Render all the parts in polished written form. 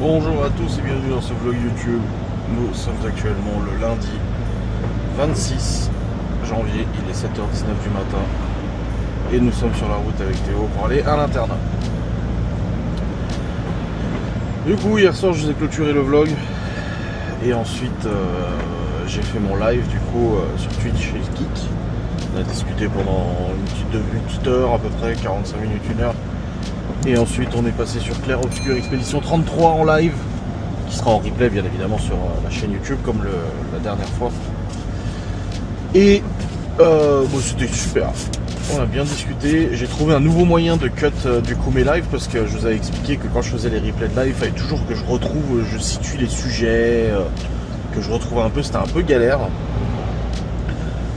Bonjour à tous et bienvenue dans ce vlog YouTube. Nous sommes actuellement le lundi 26 janvier, il est 7h19 du matin et nous sommes sur la route avec Théo pour aller à l'internat. Du coup hier soir je vous ai clôturé le vlog et ensuite j'ai fait mon live du coup sur Twitch et Kik. On a discuté pendant une petite heure à peu près, 45 minutes, 1 heure. Et ensuite on est passé sur Clair Obscur Expédition 33 en live, qui sera en replay bien évidemment sur la chaîne YouTube comme la dernière fois. Et bon, c'était super, on a bien discuté. J'ai trouvé un nouveau moyen de cut du coup mes lives, parce que je vous avais expliqué que quand je faisais les replays de live, il fallait toujours que je situe les sujets, que je retrouve un peu, c'était un peu galère.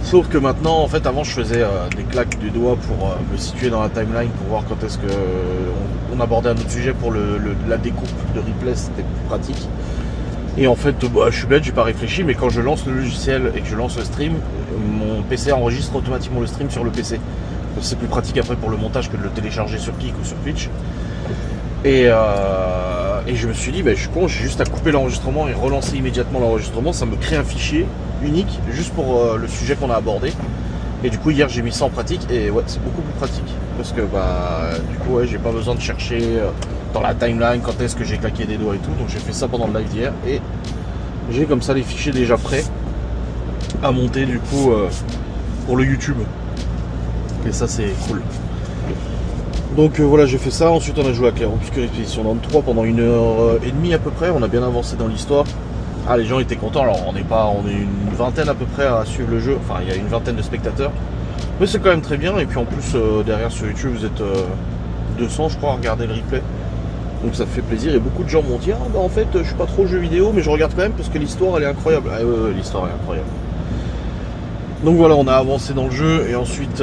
Sauf que maintenant, en fait, avant je faisais des claques du doigt pour me situer dans la timeline pour voir quand est-ce que on abordait un autre sujet pour la découpe de replay, c'était plus pratique. Et en fait, je suis bête, j'ai pas réfléchi, mais quand je lance le logiciel et que je lance le stream, mon PC enregistre automatiquement le stream sur le PC. Donc c'est plus pratique après pour le montage que de le télécharger sur Kik ou sur Twitch. Et je me suis dit, je suis con, j'ai juste à couper l'enregistrement et relancer immédiatement l'enregistrement. Ça me crée un fichier unique juste pour le sujet qu'on a abordé. Et du coup hier j'ai mis ça en pratique et ouais, c'est beaucoup plus pratique, parce que du coup ouais, j'ai pas besoin de chercher dans la timeline quand est-ce que j'ai claqué des doigts et tout. Donc j'ai fait ça pendant le live d'hier et j'ai comme ça les fichiers déjà prêts à monter du coup pour le YouTube. Et ça c'est cool. Donc voilà, j'ai fait ça. Ensuite on a joué à Clair Obscur Expédition 33 pendant 1h30 à peu près. On a bien avancé dans l'histoire. Ah, les gens étaient contents. Alors on est une vingtaine à peu près à suivre le jeu. Enfin il y a une vingtaine de spectateurs, mais c'est quand même très bien. Et puis en plus derrière sur YouTube vous êtes 200 je crois à regarder le replay, donc ça fait plaisir. Et beaucoup de gens m'ont dit en fait je suis pas trop jeu vidéo, mais je regarde quand même parce que l'histoire elle est incroyable. Ah ouais, l'histoire est incroyable. Donc voilà, on a avancé dans le jeu et ensuite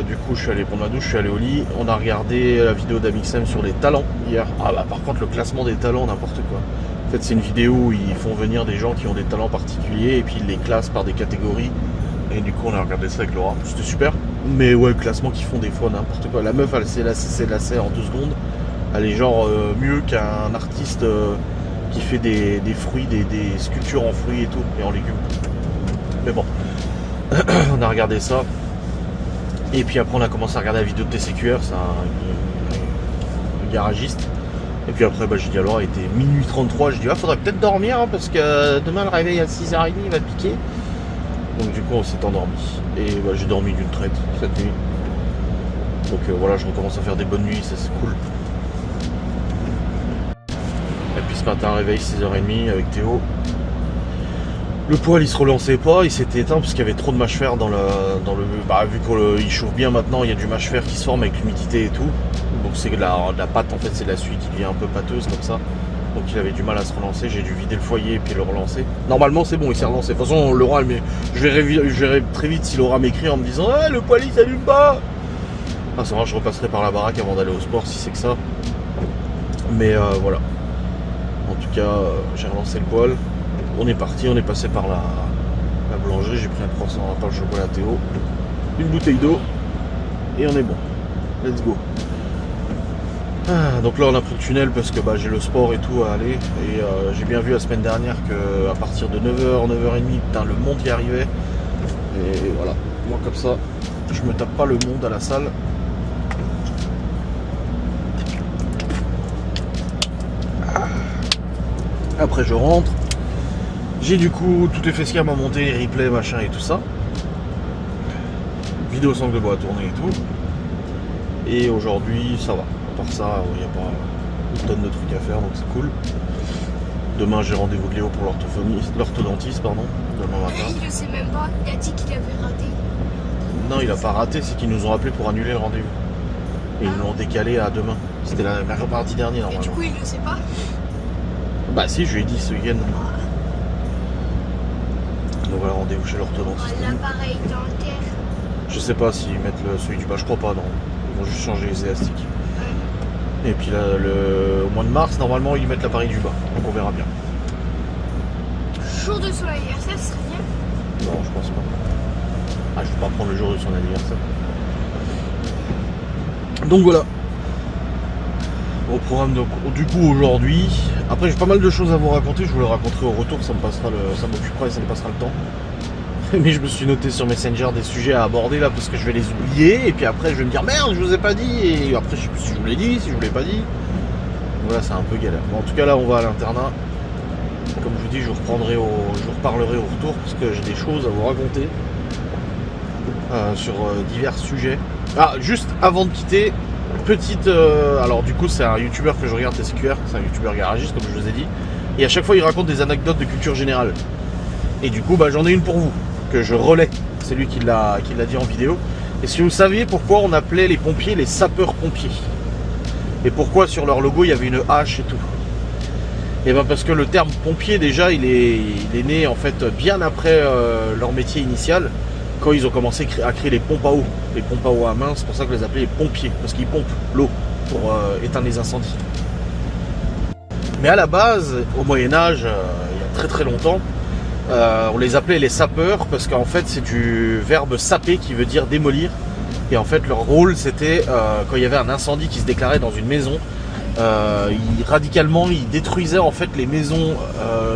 du coup je suis allé prendre ma douche, je suis allé au lit. On a regardé la vidéo d'Amixem sur les talents hier. Par contre le classement des talents, n'importe quoi. En fait c'est une vidéo où ils font venir des gens qui ont des talents particuliers et puis ils les classent par des catégories. Et du coup on a regardé ça avec Laura, c'était super. Mais ouais, le classement qu'ils font des fois n'importe quoi. La meuf elle s'est lassée en 2 secondes. Elle est genre mieux qu'un artiste qui fait des fruits, des sculptures en fruits et tout, et en légumes. Mais bon. On a regardé ça. Et puis après on a commencé à regarder la vidéo de TCQR, c'est un garagiste. Et puis après j'ai dit à Laura, il était minuit 33, j'ai dit faudrait peut-être dormir parce que demain le réveil à 6h30 il va piquer. Donc du coup on s'est endormi. Et j'ai dormi d'une traite cette nuit. Donc voilà, je recommence à faire des bonnes nuits, ça c'est cool. Et puis ce matin réveil 6h30 avec Théo. Le poêle il se relançait pas, il s'était éteint parce qu'il y avait trop de mâche-fer dans le vu qu'il chauffe bien maintenant, il y a du mâche-fer qui se forme avec l'humidité et tout. Donc c'est de la pâte, en fait c'est la suie qui devient un peu pâteuse comme ça. Donc il avait du mal à se relancer, j'ai dû vider le foyer et puis le relancer. Normalement c'est bon, il s'est relancé. De toute façon Laura, je verrai très vite si Laura m'écrit en me disant le poêle il s'allume pas. Ça va, je repasserai par la baraque avant d'aller au sport si c'est que ça. Mais voilà. En tout cas j'ai relancé le poêle. On est parti, on est passé par la boulangerie, j'ai pris un croissant à pain au chocolat à Théo, une bouteille d'eau, et on est bon. Let's go. Donc là on a pris le tunnel parce que j'ai le sport et tout à aller, et j'ai bien vu la semaine dernière qu'à partir de 9h, 9h30, le monde y arrivait. Et voilà, moi comme ça, je me tape pas le monde à la salle. Après je rentre. J'ai du coup toutes les facecam à monter, les replays, machin et tout ça. Vidéo sangle de bois à tourner et tout. Et aujourd'hui ça va. À part ça, il n'y a pas une tonne de trucs à faire, donc c'est cool. Demain j'ai rendez-vous de Léo pour l'orthodontiste, demain matin. Je sais même pas, il a dit qu'il avait raté. Non, il a pas raté, c'est qu'ils nous ont appelé pour annuler le rendez-vous. Et ils l'ont décalé à demain. C'était la mardi dernier normalement. Et du coup il le sait pas. Si, je lui ai dit ce week-end. Donc voilà, rendez-vous chez l'orthodontiste. L'appareil dentaire. Je sais pas s'ils mettent celui du bas, je crois pas, non. Ils vont juste changer les élastiques. Ouais. Et puis là, au mois de mars, normalement, ils mettent l'appareil du bas. Donc on verra bien. Jour de son anniversaire, ce serait bien. Non, je pense pas. Je vais pas prendre le jour de son anniversaire. Donc voilà. Au programme du coup aujourd'hui. Après j'ai pas mal de choses à vous raconter, je vous les raconterai au retour, ça m'occupera et ça me passera le temps. Mais je me suis noté sur Messenger des sujets à aborder là parce que je vais les oublier et puis après je vais me dire merde je vous ai pas dit et après je sais plus si je vous l'ai dit, si je vous l'ai pas dit. Voilà, c'est un peu galère. Bon, en tout cas là on va à l'internat. Comme je vous dis, je vous reparlerai au retour parce que j'ai des choses à vous raconter sur divers sujets. Ah, juste avant de quitter, petite... alors du coup c'est un youtubeur que je regarde, TCQR, c'est un youtubeur garagiste comme je vous ai dit. Et à chaque fois il raconte des anecdotes de culture générale. Et du coup bah, j'en ai une pour vous, que je relais. C'est lui qui l'a dit en vidéo. Est-ce que vous saviez pourquoi on appelait les pompiers les sapeurs-pompiers? Et pourquoi sur leur logo il y avait une hache et tout? Et ben parce que le terme pompier déjà il est né en fait bien après leur métier initial, quand ils ont commencé à créer les pompes à eau. Les pompes à eau à main, c'est pour ça que je les appelais les pompiers, parce qu'ils pompent l'eau pour éteindre les incendies. Mais à la base, au Moyen-Âge, il y a très très longtemps, on les appelait les sapeurs parce qu'en fait c'est du verbe saper qui veut dire démolir. Et en fait leur rôle c'était quand il y avait un incendie qui se déclarait dans une maison, radicalement ils détruisaient en fait les maisons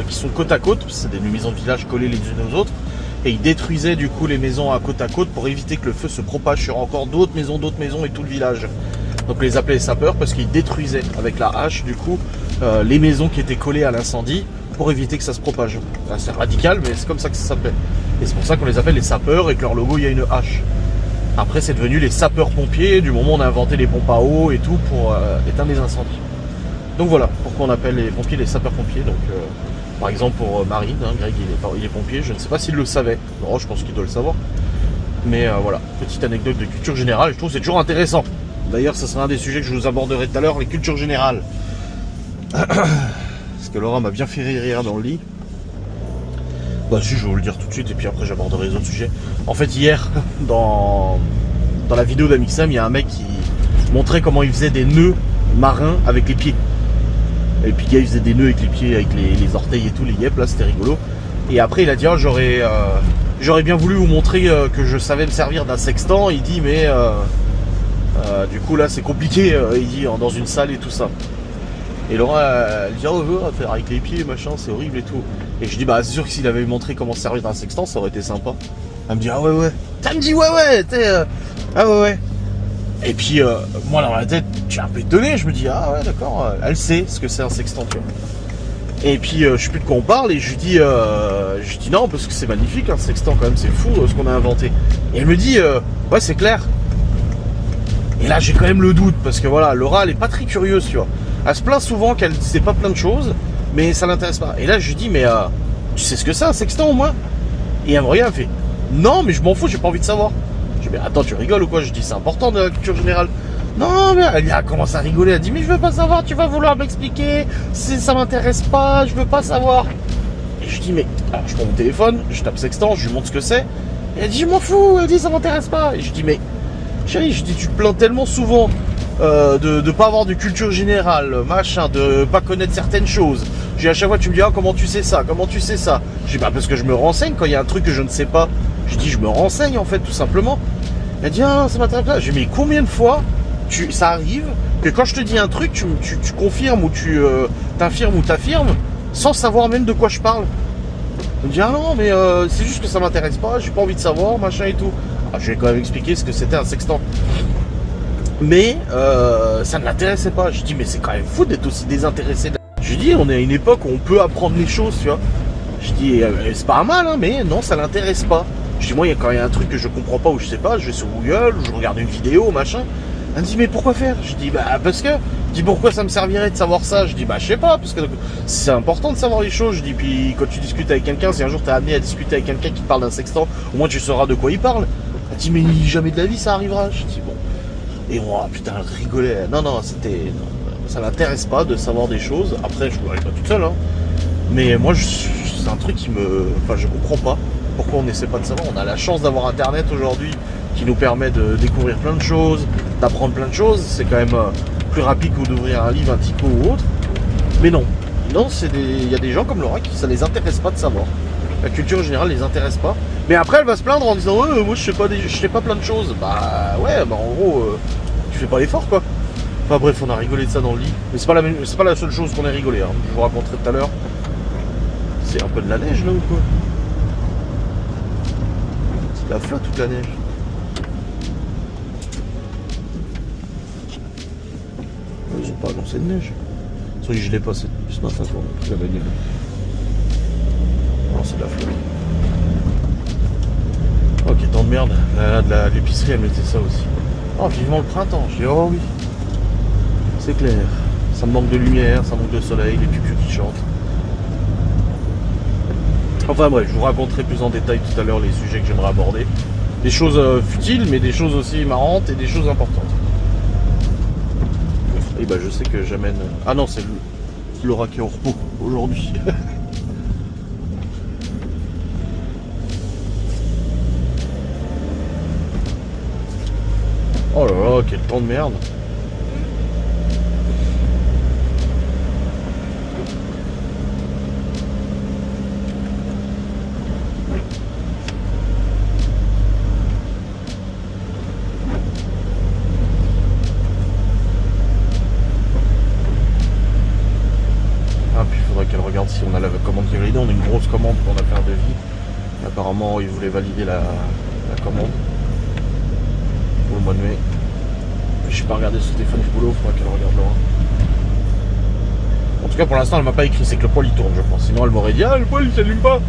qui sont côte à côte, c'est des maisons de village collées les unes aux autres, et ils détruisaient du coup les maisons à côte pour éviter que le feu se propage sur encore d'autres maisons et tout le village. Donc on les appelait les sapeurs parce qu'ils détruisaient avec la hache du coup les maisons qui étaient collées à l'incendie pour éviter que ça se propage. Enfin, c'est radical mais c'est comme ça que ça s'appelle. Et c'est pour ça qu'on les appelle les sapeurs et que leur logo il y a une hache. Après c'est devenu les sapeurs-pompiers du moment où on a inventé les pompes à eau et tout pour éteindre les incendies. Donc voilà pourquoi on appelle les pompiers les sapeurs-pompiers. Donc par exemple pour Marine, hein, Greg il est pompier, je ne sais pas s'il le savait. Non, je pense qu'il doit le savoir. Mais voilà, petite anecdote de culture générale, je trouve que c'est toujours intéressant. D'ailleurs ça sera un des sujets que je vous aborderai tout à l'heure, les cultures générales. Parce que Laura m'a bien fait rire dans le lit. Bah si, je vais vous le dire tout de suite et puis après j'aborderai les autres sujets. En fait hier, dans la vidéo d'Amixem, il y a un mec qui montrait comment il faisait des nœuds marins avec les pieds. Et puis le gars il faisait des nœuds avec les pieds, avec les orteils et tout, les yep, là c'était rigolo. Et après il a dit oh, j'aurais bien voulu vous montrer que je savais me servir d'un sextant. Il dit mais du coup là c'est compliqué, il dit dans une salle et tout ça. Et Laura elle dit oh faire avec les pieds machin c'est horrible et tout. Et je dis bah c'est sûr que s'il avait montré comment se servir d'un sextant ça aurait été sympa. Elle me dit ah ouais. Elle me dit ouais ah ouais. Et puis moi dans la tête je suis un peu étonné, je me dis ah ouais d'accord, elle sait ce que c'est un sextant tu vois. Et puis je sais plus de quoi on parle et je lui dis non parce que c'est magnifique un sextant quand même, c'est fou ce qu'on a inventé. Et elle me dit ouais c'est clair. Et là j'ai quand même le doute parce que voilà Laura elle est pas très curieuse tu vois. Elle se plaint souvent qu'elle sait pas plein de choses mais ça l'intéresse pas. Et là je lui dis mais tu sais ce que c'est un sextant au moins? Et elle me regarde, elle fait non mais je m'en fous, j'ai pas envie de savoir. Je dis mais attends tu rigoles ou quoi? Je dis c'est important de la culture générale. Non mais elle commence à rigoler, elle dit mais je veux pas savoir, tu vas vouloir m'expliquer, ça m'intéresse pas, je veux pas savoir. Et je dis mais alors je prends mon téléphone, je tape sextant, je lui montre ce que c'est. Et elle dit je m'en fous, elle dit ça m'intéresse pas. Et je dis mais chérie, je dis tu te plains tellement souvent de pas avoir de culture générale, machin, de pas connaître certaines choses. Je dis à chaque fois tu me dis ah comment tu sais ça, Je dis bah parce que je me renseigne quand il y a un truc que je ne sais pas. Je dis je me renseigne en fait tout simplement. Elle dit ah ça m'intéresse pas. Je dis mais combien de fois ça arrive que quand je te dis un truc tu confirmes ou tu t'infirmes ou t'affirmes sans savoir même de quoi je parle. Elle me dit ah non mais c'est juste que ça m'intéresse pas, j'ai pas envie de savoir machin et tout. Ah, je vais quand même expliquer ce que c'était un sextant. Mais ça ne l'intéressait pas. Je dis mais c'est quand même fou d'être aussi désintéressé. Je dis on est à une époque où on peut apprendre les choses, tu vois. Je dis c'est pas mal hein, mais non ça l'intéresse pas. Je dis moi quand il y a un truc que je comprends pas ou je sais pas, je vais sur Google ou je regarde une vidéo machin. Elle me dit mais pourquoi faire? Je dis bah parce que. Je dis pourquoi ça me servirait de savoir ça? Je dis bah je sais pas parce que c'est important de savoir les choses. Je dis puis quand tu discutes avec quelqu'un, si un jour t'es amené à discuter avec quelqu'un qui parle d'un sextant, au moins tu sauras de quoi il parle. Elle dit mais jamais de la vie ça arrivera. Je dis bon. Et moi putain elle rigolait. Non ça l'intéresse pas de savoir des choses. Après je ne pas toute seule hein. Mais moi c'est un truc qui je comprends pas pourquoi on n'essaie pas de savoir. On a la chance d'avoir internet aujourd'hui qui nous permet de découvrir plein de choses, d'apprendre plein de choses. C'est quand même plus rapide que d'ouvrir un livre, un typo ou autre. Mais non, il y a des gens comme Laura qui ça les intéresse pas de savoir. La culture générale les intéresse pas. Mais après elle va se plaindre en disant moi je sais pas plein de choses. Bah ouais, bah en gros tu fais pas l'effort quoi. Enfin bref, on a rigolé de ça dans le lit. Mais c'est pas la seule chose qu'on a rigolé. Hein. Je vous raconterai tout à l'heure. C'est un peu de la neige là ou quoi? C'est de la flotte toute la neige. Ils ont pas annoncé de neige. Je l'ai pas ce matin pour la bagnole. Non, c'est de la flotte. Ok, tant de merde. L'épicerie, elle mettait ça aussi. Oh, vivement le printemps. Je dis, oh oui. C'est clair. Ça me manque de lumière, ça manque de soleil, les pupus qui chantent. Enfin bref, je vous raconterai plus en détail tout à l'heure les sujets que j'aimerais aborder. Des choses futiles, mais des choses aussi marrantes et des choses importantes. Et bah je sais que j'amène... Ah non, c'est Laura qui est au repos aujourd'hui. Oh là là, quel temps de merde. Ah puis il faudrait qu'elle regarde si on a la commande qui est validée. On a une grosse commande qu'on a fait un devis. Apparemment ils voulaient valider la commande pour le mois de mai. Je n'ai pas regardé sur téléphone du boulot, il faudra qu'elle regarde loin. En tout cas pour l'instant elle m'a pas écrit, c'est que le poêle il tourne je pense. Sinon elle m'aurait dit ah le poêle il s'allume pas.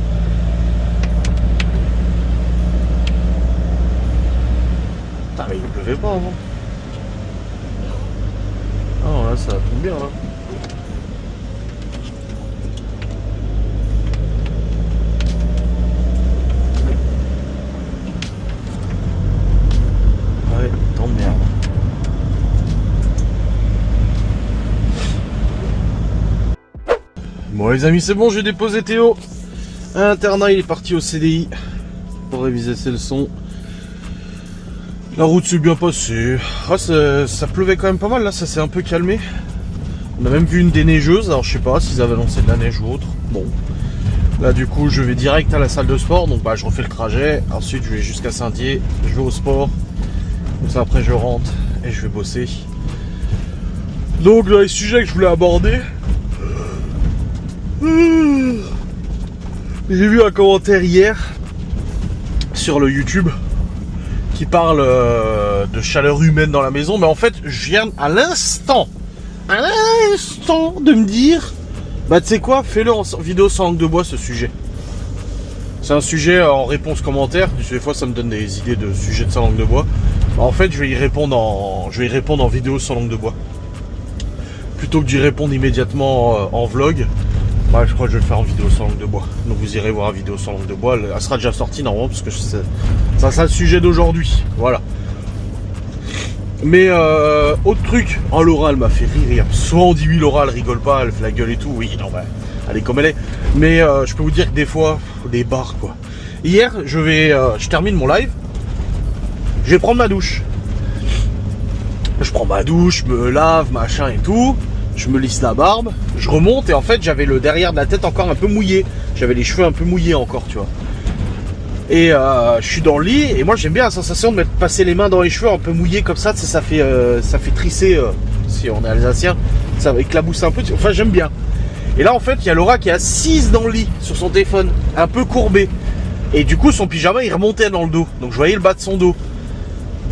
Putain mais il pleuvait pas avant. Ah là ça tombe bien là. Ouais, tant de merde. Bon les amis c'est bon, j'ai déposé Théo à l'internat, il est parti au CDI pour réviser ses leçons. La route s'est bien passée. Ah, ça pleuvait quand même pas mal là, ça s'est un peu calmé. On a même vu une des neigeuses, alors je sais pas s'ils avaient lancé de la neige ou autre. Bon, là du coup je vais direct à la salle de sport, donc bah je refais le trajet. Ensuite je vais jusqu'à Saint-Dié, je vais au sport. Comme ça après je rentre et je vais bosser. Donc là, les sujets que je voulais aborder. J'ai vu un commentaire hier sur le YouTube qui parle de chaleur humaine dans la maison, mais en fait je viens à l'instant de me dire bah tu sais quoi, fais-le en vidéo sans langue de bois ce sujet. C'est un sujet en réponse commentaire, des fois ça me donne des idées de sujets de sans langue de bois. Bah, en fait je vais y répondre en vidéo sans langue de bois. Plutôt que d'y répondre immédiatement en vlog. Ouais, je crois que je vais le faire en vidéo sans langue de bois. Donc vous irez voir la vidéo sans langue de bois. Elle sera déjà sortie normalement parce que ça sera le sujet d'aujourd'hui. Voilà. Mais autre truc. Oh Laura elle m'a fait rire. Souvent on dit oui Laura elle rigole pas, elle fait la gueule et tout. Oui non bah elle est comme elle est. Mais je peux vous dire que des fois, des barres quoi. Hier je termine mon live. Je vais prendre ma douche. Je prends ma douche, je me lave, machin et tout. Je me lisse la barbe, je remonte et en fait j'avais le derrière de la tête encore un peu mouillé. J'avais les cheveux un peu mouillés encore, tu vois. Et je suis dans le lit et moi j'aime bien la sensation de passer les mains dans les cheveux un peu mouillés comme ça, ça fait trisser, si on est alsacien, ça éclabousse un peu, enfin j'aime bien. Et là en fait il y a Laura qui est assise dans le lit sur son téléphone, un peu courbée. Et du coup son pyjama il remontait dans le dos, donc je voyais le bas de son dos.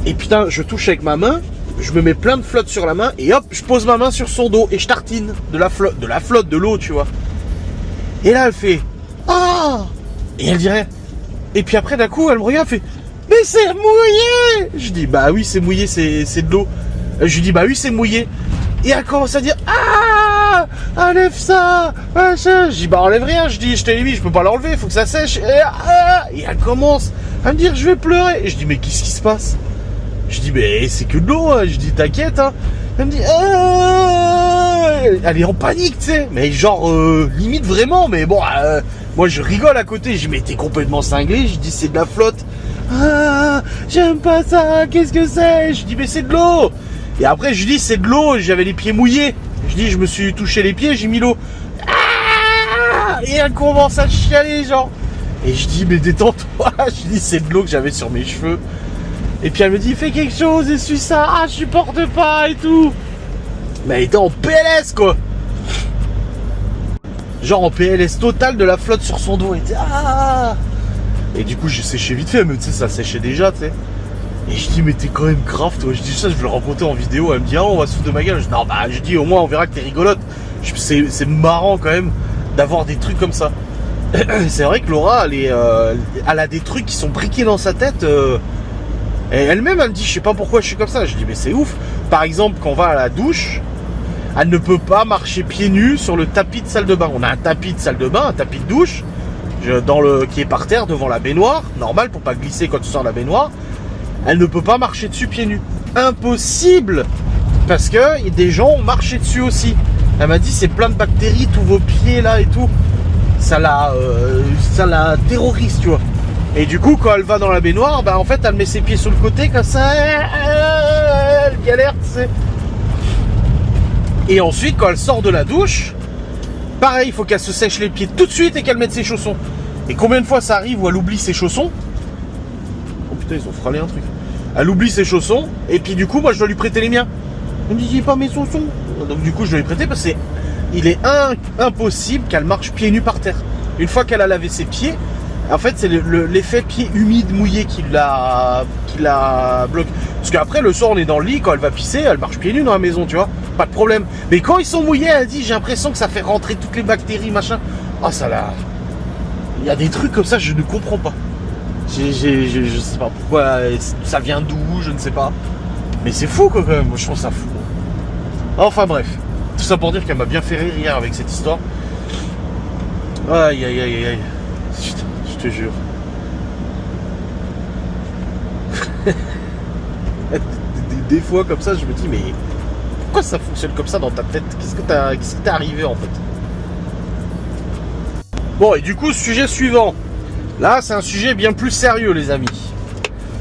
Et putain je touche avec ma main. Je me mets plein de flotte sur la main et hop, je pose ma main sur son dos et je tartine de la flotte, de l'eau, tu vois. Et là, elle fait ah, et elle dit rien. Et puis après, d'un coup, elle me regarde, elle fait mais c'est mouillé. Je dis bah oui, c'est mouillé, c'est de l'eau. Je lui dis bah oui, c'est mouillé. Et elle commence à dire ah, enlève ça, machin. Je dis bah enlève rien. Je dis je t'ai dit, je peux pas l'enlever, il faut que ça sèche. Et elle commence à me dire je vais pleurer. Et je dis mais qu'est-ce qui se passe? Je dis mais c'est que de l'eau, hein. Je dis t'inquiète hein. Elle me dit elle est en panique tu sais. Mais genre limite vraiment. Mais bon moi je rigole à côté. Je dis mais t'es complètement cinglé. Je dis c'est de la flotte. Ah j'aime pas ça. Qu'est-ce que c'est? Je dis mais c'est de l'eau. Et après je dis c'est de l'eau. J'avais les pieds mouillés. Je dis je me suis touché les pieds. J'ai mis l'eau. Et elle commence à chialer genre. Et je dis mais détends-toi. Je dis c'est de l'eau que j'avais sur mes cheveux. Et puis elle me dit fais quelque chose, essuie ça, je supporte pas et tout. Mais elle était en PLS quoi. Genre en PLS total de la flotte sur son dos. Elle était ah. Et du coup j'ai séché vite fait, mais tu sais ça séchait déjà, tu sais. Et je dis mais t'es quand même grave toi. Je dis ça, je vais le rencontrer en vidéo. Elle me dit ah on va se foutre de ma gueule. Je dis non bah je dis au moins on verra que t'es rigolote. C'est marrant quand même d'avoir des trucs comme ça. C'est vrai que Laura elle a des trucs qui sont briqués dans sa tête. Et elle-même elle me dit je sais pas pourquoi je suis comme ça. Je dis mais c'est ouf. Par exemple quand on va à la douche, elle ne peut pas marcher pieds nus sur le tapis de salle de bain. On a un tapis de salle de bain, un tapis de douche qui est par terre devant la baignoire, normal pour pas glisser quand tu sors de la baignoire. Elle ne peut pas marcher dessus pieds nus. Impossible. Parce que des gens ont marché dessus aussi. Elle m'a dit c'est plein de bactéries, tous vos pieds là et tout. Ça la terrorise, tu vois. Et du coup, quand elle va dans la baignoire, bah en fait, elle met ses pieds sur le côté comme ça. Elle galère, tu sais. Et ensuite, quand elle sort de la douche, pareil, il faut qu'elle se sèche les pieds tout de suite et qu'elle mette ses chaussons. Et combien de fois ça arrive où elle oublie ses chaussons? Oh putain, ils ont frôlé un truc. Elle oublie ses chaussons, et puis du coup, moi, je dois lui prêter les miens. Elle me dit, j'ai pas mes chaussons. Donc du coup, je dois lui prêter parce que il est impossible qu'elle marche pieds nus par terre. Une fois qu'elle a lavé ses pieds, en fait, c'est l'effet pied humide, mouillé qui la bloque. Parce qu'après, le soir, on est dans le lit, quand elle va pisser, elle marche pieds nus dans la maison, tu vois. Pas de problème. Mais quand ils sont mouillés, elle dit, j'ai l'impression que ça fait rentrer toutes les bactéries, machin. Ah, ça là. Il y a des trucs comme ça, je ne comprends pas. Je sais pas pourquoi, ça vient d'où, je ne sais pas. Mais c'est fou, quoi, quand même. Moi, je trouve ça fou. Enfin, bref. Tout ça pour dire qu'elle m'a bien fait rire hier avec cette histoire. Aïe, aïe, aïe, aïe, aïe. Putain, je te jure. Des fois comme ça, je me dis, mais pourquoi ça fonctionne comme ça dans ta tête? Qu'est-ce qui t'est arrivé en fait? Bon, et du coup, sujet suivant. Là, c'est un sujet bien plus sérieux, les amis.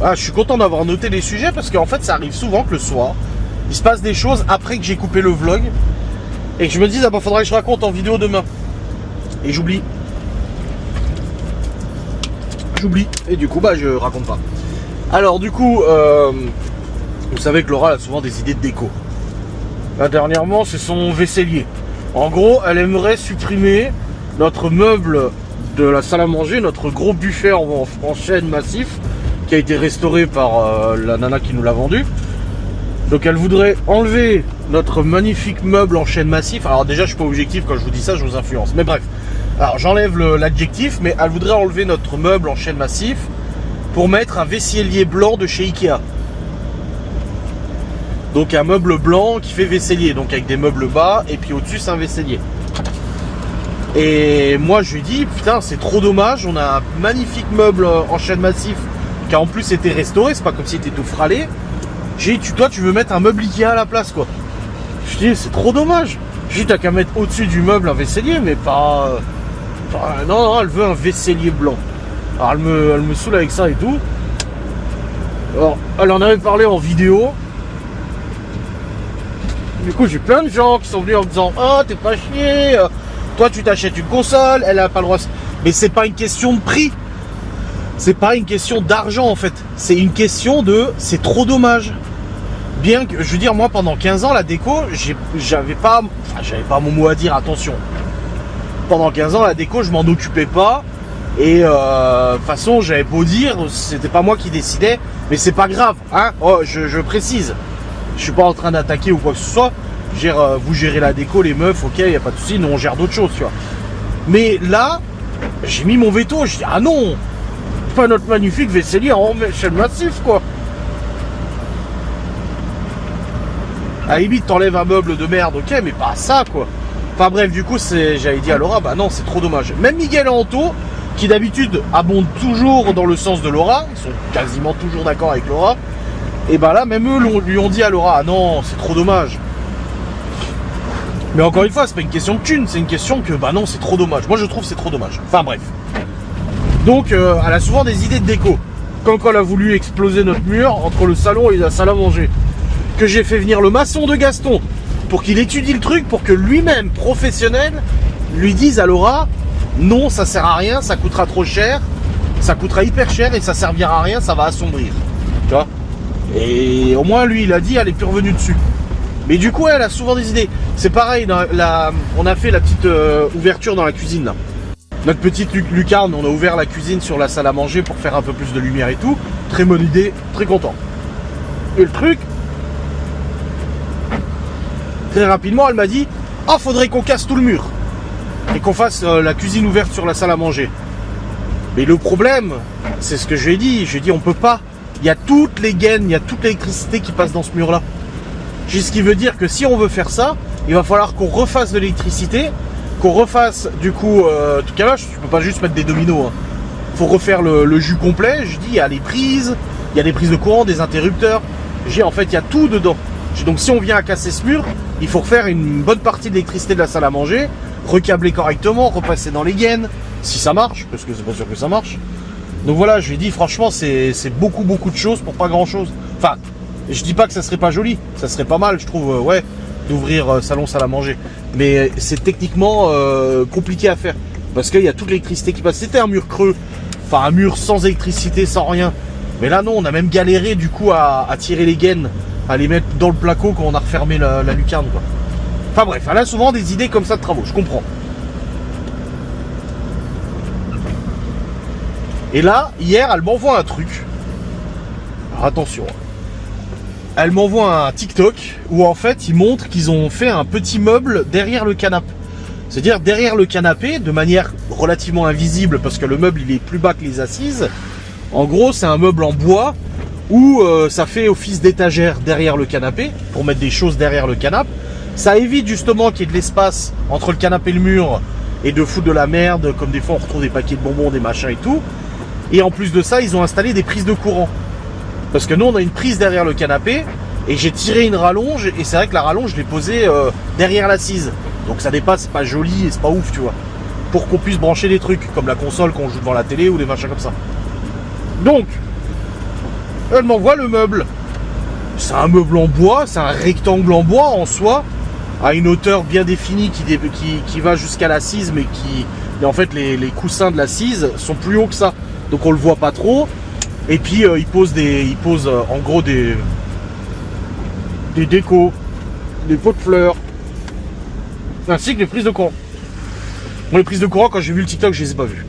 Ah, je suis content d'avoir noté les sujets parce qu'en fait, ça arrive souvent que le soir, il se passe des choses après que j'ai coupé le vlog et que je me dise, ah bah, faudrait que je raconte en vidéo demain. Et j'oublie. Et du coup, bah, je raconte pas. Alors, du coup, vous savez que Laura a souvent des idées de déco. Là, dernièrement, c'est son vaisselier. En gros, elle aimerait supprimer notre meuble de la salle à manger, notre gros buffet en chêne massif, qui a été restauré par la nana qui nous l'a vendu. Donc elle voudrait enlever notre magnifique meuble en chêne massif. Alors déjà, je suis pas objectif quand je vous dis ça, je vous influence. Mais bref, alors j'enlève l'adjectif, mais elle voudrait enlever notre meuble en chêne massif pour mettre un vaisselier blanc de chez Ikea. Donc un meuble blanc qui fait vaisselier, donc avec des meubles bas, et puis au-dessus c'est un vaisselier. Et moi je lui dis, putain c'est trop dommage, on a un magnifique meuble en chêne massif qui a en plus été restauré, c'est pas comme s'il était tout fralé. J'ai dit, toi tu veux mettre un meuble Ikea à la place quoi. Je dis, c'est trop dommage. J'ai dit, t'as qu'à mettre au-dessus du meuble un vaisselier, mais pas... non, elle veut un vaisselier blanc. Alors elle me saoule avec ça et tout. Alors, elle en avait parlé en vidéo. Du coup, j'ai plein de gens qui sont venus en me disant, ah, t'es pas chier, toi tu t'achètes une console, elle a pas le droit. Mais c'est pas une question de prix. C'est pas une question d'argent en fait. C'est une question de, c'est trop dommage. Bien que, je veux dire, moi pendant 15 ans, la déco, j'avais pas mon mot à dire, attention. Pendant 15 ans, la déco, je m'en occupais pas. Et de toute façon, j'avais beau dire, c'était pas moi qui décidais, mais c'est pas grave, hein. Oh, je précise. Je suis pas en train d'attaquer ou quoi que ce soit. Vous gérez la déco, les meufs, ok, y a pas de souci, nous on gère d'autres choses, tu vois. Mais là, j'ai mis mon veto, je dis, ah non, pas notre magnifique vaisselier en chêne massif, quoi. À la limite, t'enlèves un meuble de merde, ok, mais pas ça, quoi. Enfin bref, du coup, j'avais dit à Laura, bah non, c'est trop dommage. Même Miguel et Anto, qui d'habitude abondent toujours dans le sens de Laura, ils sont quasiment toujours d'accord avec Laura, et bah là, même eux lui ont dit à Laura, ah non, c'est trop dommage. Mais encore une fois, c'est pas une question de thune, c'est une question que, bah non, c'est trop dommage. Moi, je trouve que c'est trop dommage. Enfin bref. Donc, elle a souvent des idées de déco. Comme quand elle a voulu exploser notre mur entre le salon et la salle à manger. Que j'ai fait venir le maçon de Gaston pour qu'il étudie le truc, pour que lui-même, professionnel, lui dise à Laura, non, ça sert à rien, ça coûtera trop cher, ça coûtera hyper cher et ça servira à rien, ça va assombrir. Tu vois? Et au moins, lui, il a dit, elle est plus revenue dessus. Mais du coup, elle a souvent des idées. C'est pareil, on a fait la petite ouverture dans la cuisine là. Notre petite lucarne, on a ouvert la cuisine sur la salle à manger pour faire un peu plus de lumière et tout. Très bonne idée, très content. Et le truc, très rapidement, elle m'a dit « Ah, faudrait qu'on casse tout le mur et qu'on fasse la cuisine ouverte sur la salle à manger. » Mais le problème, c'est ce que je lui ai dit. Je lui ai dit « On peut pas. Il y a toutes les gaines, il y a toute l'électricité qui passe dans ce mur-là. » Ce qui veut dire que si on veut faire ça, il va falloir qu'on refasse de l'électricité, qu'on refasse du coup tout calage. Tu peux pas juste mettre des dominos. Hein. Faut refaire le jus complet. Je dis il y a les prises, il y a des prises de courant, des interrupteurs. J'ai en fait il y a tout dedans. Donc si on vient à casser ce mur, il faut refaire une bonne partie de l'électricité de la salle à manger, recabler correctement, repasser dans les gaines, si ça marche, parce que c'est pas sûr que ça marche. Donc voilà, je lui ai dit franchement c'est beaucoup de choses pour pas grand chose. Enfin, je dis pas que ça serait pas joli, ça serait pas mal, je trouve, ouais, d'ouvrir salon salle à manger. Mais c'est techniquement compliqué à faire parce qu'il y a toute l'électricité qui passe. C'était un mur creux, enfin un mur sans électricité, sans rien. Mais là non, on a même galéré du coup à tirer les gaines, à les mettre dans le placo quand on a refermé la lucarne quoi. Enfin bref, elle a souvent des idées comme ça de travaux, je comprends. Et là, hier, elle m'envoie un truc. Alors attention. Elle m'envoie un TikTok où en fait ils montrent qu'ils ont fait un petit meuble derrière le canapé. C'est-à-dire derrière le canapé, de manière relativement invisible parce que le meuble il est plus bas que les assises. En gros c'est un meuble en bois où ça fait office d'étagère derrière le canapé pour mettre des choses derrière le canapé. Ça évite justement qu'il y ait de l'espace entre le canapé et le mur et de foutre de la merde comme des fois on retrouve des paquets de bonbons, des machins et tout. Et en plus de ça ils ont installé des prises de courant. Parce que nous on a une prise derrière le canapé et j'ai tiré une rallonge et c'est vrai que la rallonge je l'ai posée derrière l'assise. Donc ça dépasse, c'est pas joli et c'est pas ouf tu vois. Pour qu'on puisse brancher des trucs comme la console qu'on joue devant la télé ou des machins comme ça. Donc, elle m'envoie le meuble. C'est un meuble en bois, c'est un rectangle en bois en soi, à une hauteur bien définie qui va jusqu'à l'assise mais et en fait les coussins de l'assise sont plus hauts que ça. Donc on le voit pas trop. Et puis il pose en gros des décos, des pots de fleurs, ainsi que des prises de courant. Bon, les prises de courant, quand j'ai vu le TikTok, je les ai pas vues.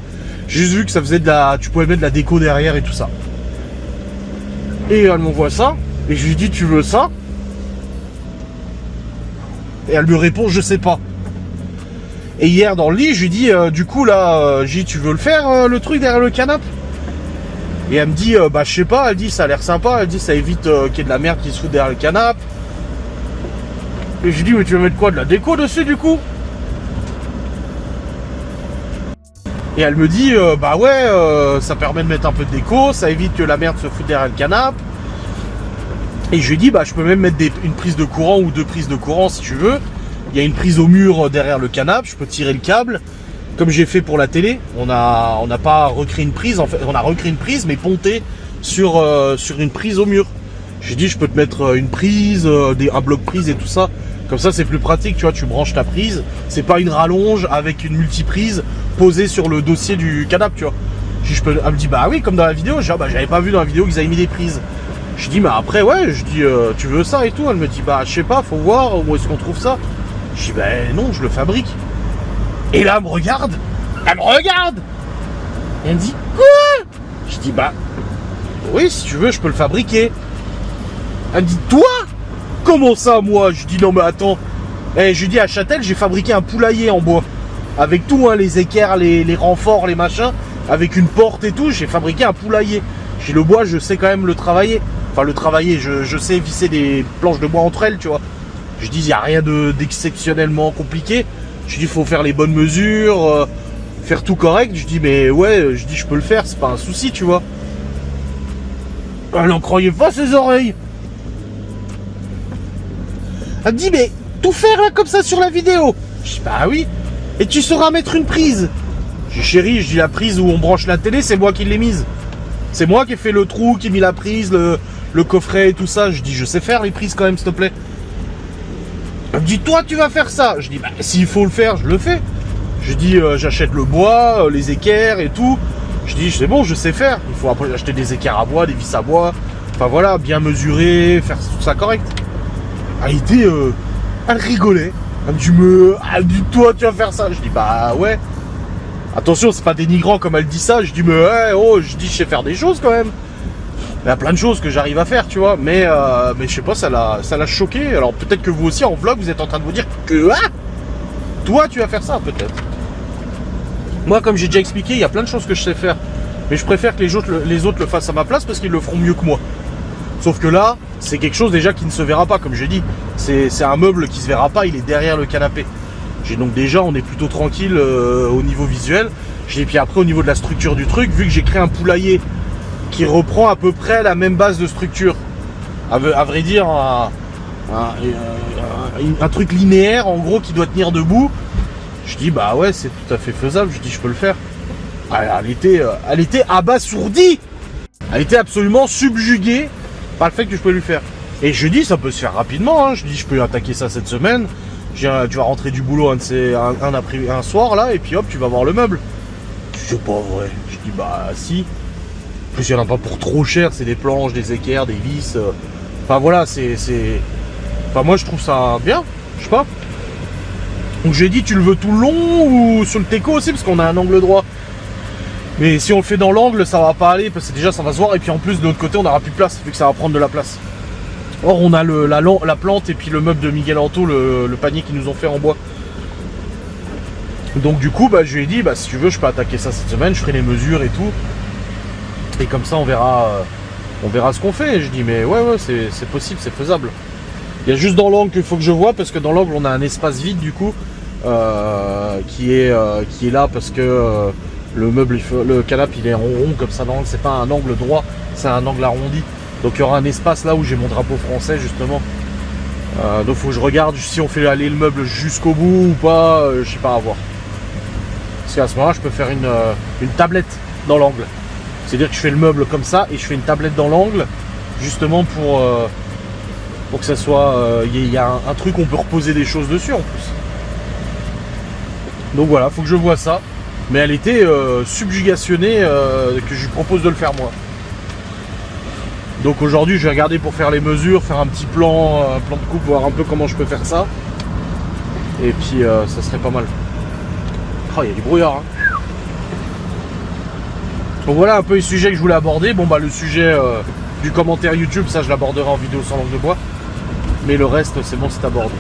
J'ai juste vu que ça faisait tu pouvais mettre de la déco derrière et tout ça. Et elle m'envoie ça, et je lui dis tu veux ça? Et elle me répond je sais pas. Et hier dans le lit, je lui dis du coup là, j'ai dit tu veux le faire le truc derrière le canapé? Et elle me dit, bah je sais pas, elle dit ça a l'air sympa, elle dit ça évite qu'il y ait de la merde qui se fout derrière le canapé. Et je lui dis, mais tu veux mettre quoi, de la déco dessus du coup? Et elle me dit, bah ouais, ça permet de mettre un peu de déco, ça évite que la merde se foute derrière le canapé. Et je lui dis, bah je peux même mettre une prise de courant ou 2 prises de courant si tu veux. Il y a une prise au mur derrière le canapé, je peux tirer le câble. Comme j'ai fait pour la télé, on n'a pas recréé une prise, en fait, on a recréé une prise mais pontée sur une prise au mur. J'ai dit je peux te mettre une prise, un bloc prise et tout ça. Comme ça c'est plus pratique, tu vois, tu branches ta prise. C'est pas une rallonge avec une multiprise posée sur le dossier du canapé, tu vois. Elle me dit bah oui comme dans la vidéo, j'avais pas vu dans la vidéo qu'ils avaient mis des prises. Je dis mais après ouais, je dis tu veux ça et tout. Elle me dit bah je sais pas, faut voir où est-ce qu'on trouve ça. Je dis bah non, je le fabrique. Et là, elle me regarde. Et elle me dit, quoi? Je dis, bah, oui, si tu veux, je peux le fabriquer. Elle me dit, toi? Comment ça, moi? Je dis, non, mais attends. Et je lui dis, à Châtel, j'ai fabriqué un poulailler en bois. Avec tout, hein, les équerres, les renforts, les machins. Avec une porte et tout, j'ai fabriqué un poulailler. J'ai le bois, je sais quand même le travailler. Enfin, le travailler, je sais visser des planches de bois entre elles, tu vois. Je dis, il n'y a rien d'exceptionnellement compliqué. Je dis, il faut faire les bonnes mesures, faire tout correct. Je dis, mais ouais, je dis, je peux le faire, c'est pas un souci, tu vois. Elle n'en croyait pas ses oreilles. Elle me dit, mais tout faire là comme ça sur la vidéo? Je dis, bah oui. Et tu sauras mettre une prise? Je dis, chérie, je dis, la prise où on branche la télé, c'est moi qui l'ai mise. C'est moi qui ai fait le trou, qui ai mis la prise, le coffret et tout ça. Je dis, je sais faire les prises quand même, s'il te plaît. Elle me dit, toi tu vas faire ça. Je dis, bah s'il faut le faire, je le fais. Je dis, j'achète le bois, les équerres et tout. Je dis, c'est bon, je sais faire. Il faut après acheter des équerres à bois, des vis à bois. Enfin voilà, bien mesurer, faire tout ça correct. elle rigolait. Elle me dit, toi, tu vas faire ça. Je dis, bah ouais. Attention, c'est pas dénigrant comme elle dit ça. Je dis, mais ouais, oh, je sais faire des choses quand même. Il y a plein de choses que j'arrive à faire, tu vois. Mais je sais pas, ça l'a choqué. Alors peut-être que vous aussi, en vlog, vous êtes en train de vous dire que, toi, tu vas faire ça, peut-être. Moi, comme j'ai déjà expliqué, il y a plein de choses que je sais faire. Mais je préfère que les autres le fassent à ma place parce qu'ils le feront mieux que moi. Sauf que là, c'est quelque chose déjà qui ne se verra pas, comme j'ai dit. C'est un meuble qui se verra pas, il est derrière le canapé. Donc déjà, on est plutôt tranquille au niveau visuel. Et puis après, au niveau de la structure du truc, vu que j'ai créé un poulailler qui reprend à peu près la même base de structure. À vrai dire, un truc linéaire, en gros, qui doit tenir debout. Je dis, bah ouais, c'est tout à fait faisable. Je dis, je peux le faire. Elle était abasourdie. Elle était absolument subjuguée par le fait que je peux lui faire. Et je dis, ça peut se faire rapidement. Hein. Je dis, je peux attaquer ça cette semaine. Tu vas rentrer du boulot un soir là, et puis hop, tu vas voir le meuble. C'est pas vrai. Je dis, bah si. En plus, il n'y en a pas pour trop cher. C'est des planches, des équerres, des vis. Enfin voilà, Enfin, moi, je trouve ça bien. Je sais pas. Donc j'ai dit, tu le veux tout le long ou sur le teco aussi, parce qu'on a un angle droit. Mais si on le fait dans l'angle, ça va pas aller, parce que déjà ça va se voir, et puis en plus de l'autre côté on n'aura plus de place, vu que ça va prendre de la place. Or on a la plante et puis le meuble de Miguel Anto, le panier qu'ils nous ont fait en bois. Donc du coup, bah, je lui ai dit, bah, si tu veux, je peux attaquer ça cette semaine, je ferai les mesures et tout. Et comme ça on verra ce qu'on fait. Et je dis, mais ouais, c'est possible, c'est faisable. Il y a juste dans l'angle qu'il faut que je vois, parce que dans l'angle on a un espace vide du coup, qui est là parce que le canapé il est en rond comme ça dans l'angle, c'est pas un angle droit, c'est un angle arrondi. Donc il y aura un espace là où j'ai mon drapeau français justement. Donc faut que je regarde si on fait aller le meuble jusqu'au bout ou pas, je sais pas, à voir. Parce qu'à ce moment là je peux faire une tablette dans l'angle. C'est-à-dire que je fais le meuble comme ça et je fais une tablette dans l'angle, justement pour que ça soit, il y a un truc où on peut reposer des choses dessus en plus. Donc voilà, faut que je vois ça. Mais elle était subjugationnée que je lui propose de le faire moi. Donc aujourd'hui je vais regarder pour faire les mesures, faire un petit plan de coupe, voir un peu comment je peux faire ça. Et puis ça serait pas mal. Oh, il y a du brouillard. Hein. Donc voilà un peu les sujets que je voulais aborder. Bon bah le sujet du commentaire YouTube, ça je l'aborderai en vidéo sans langue de bois. Mais le reste c'est bon, c'est abordé.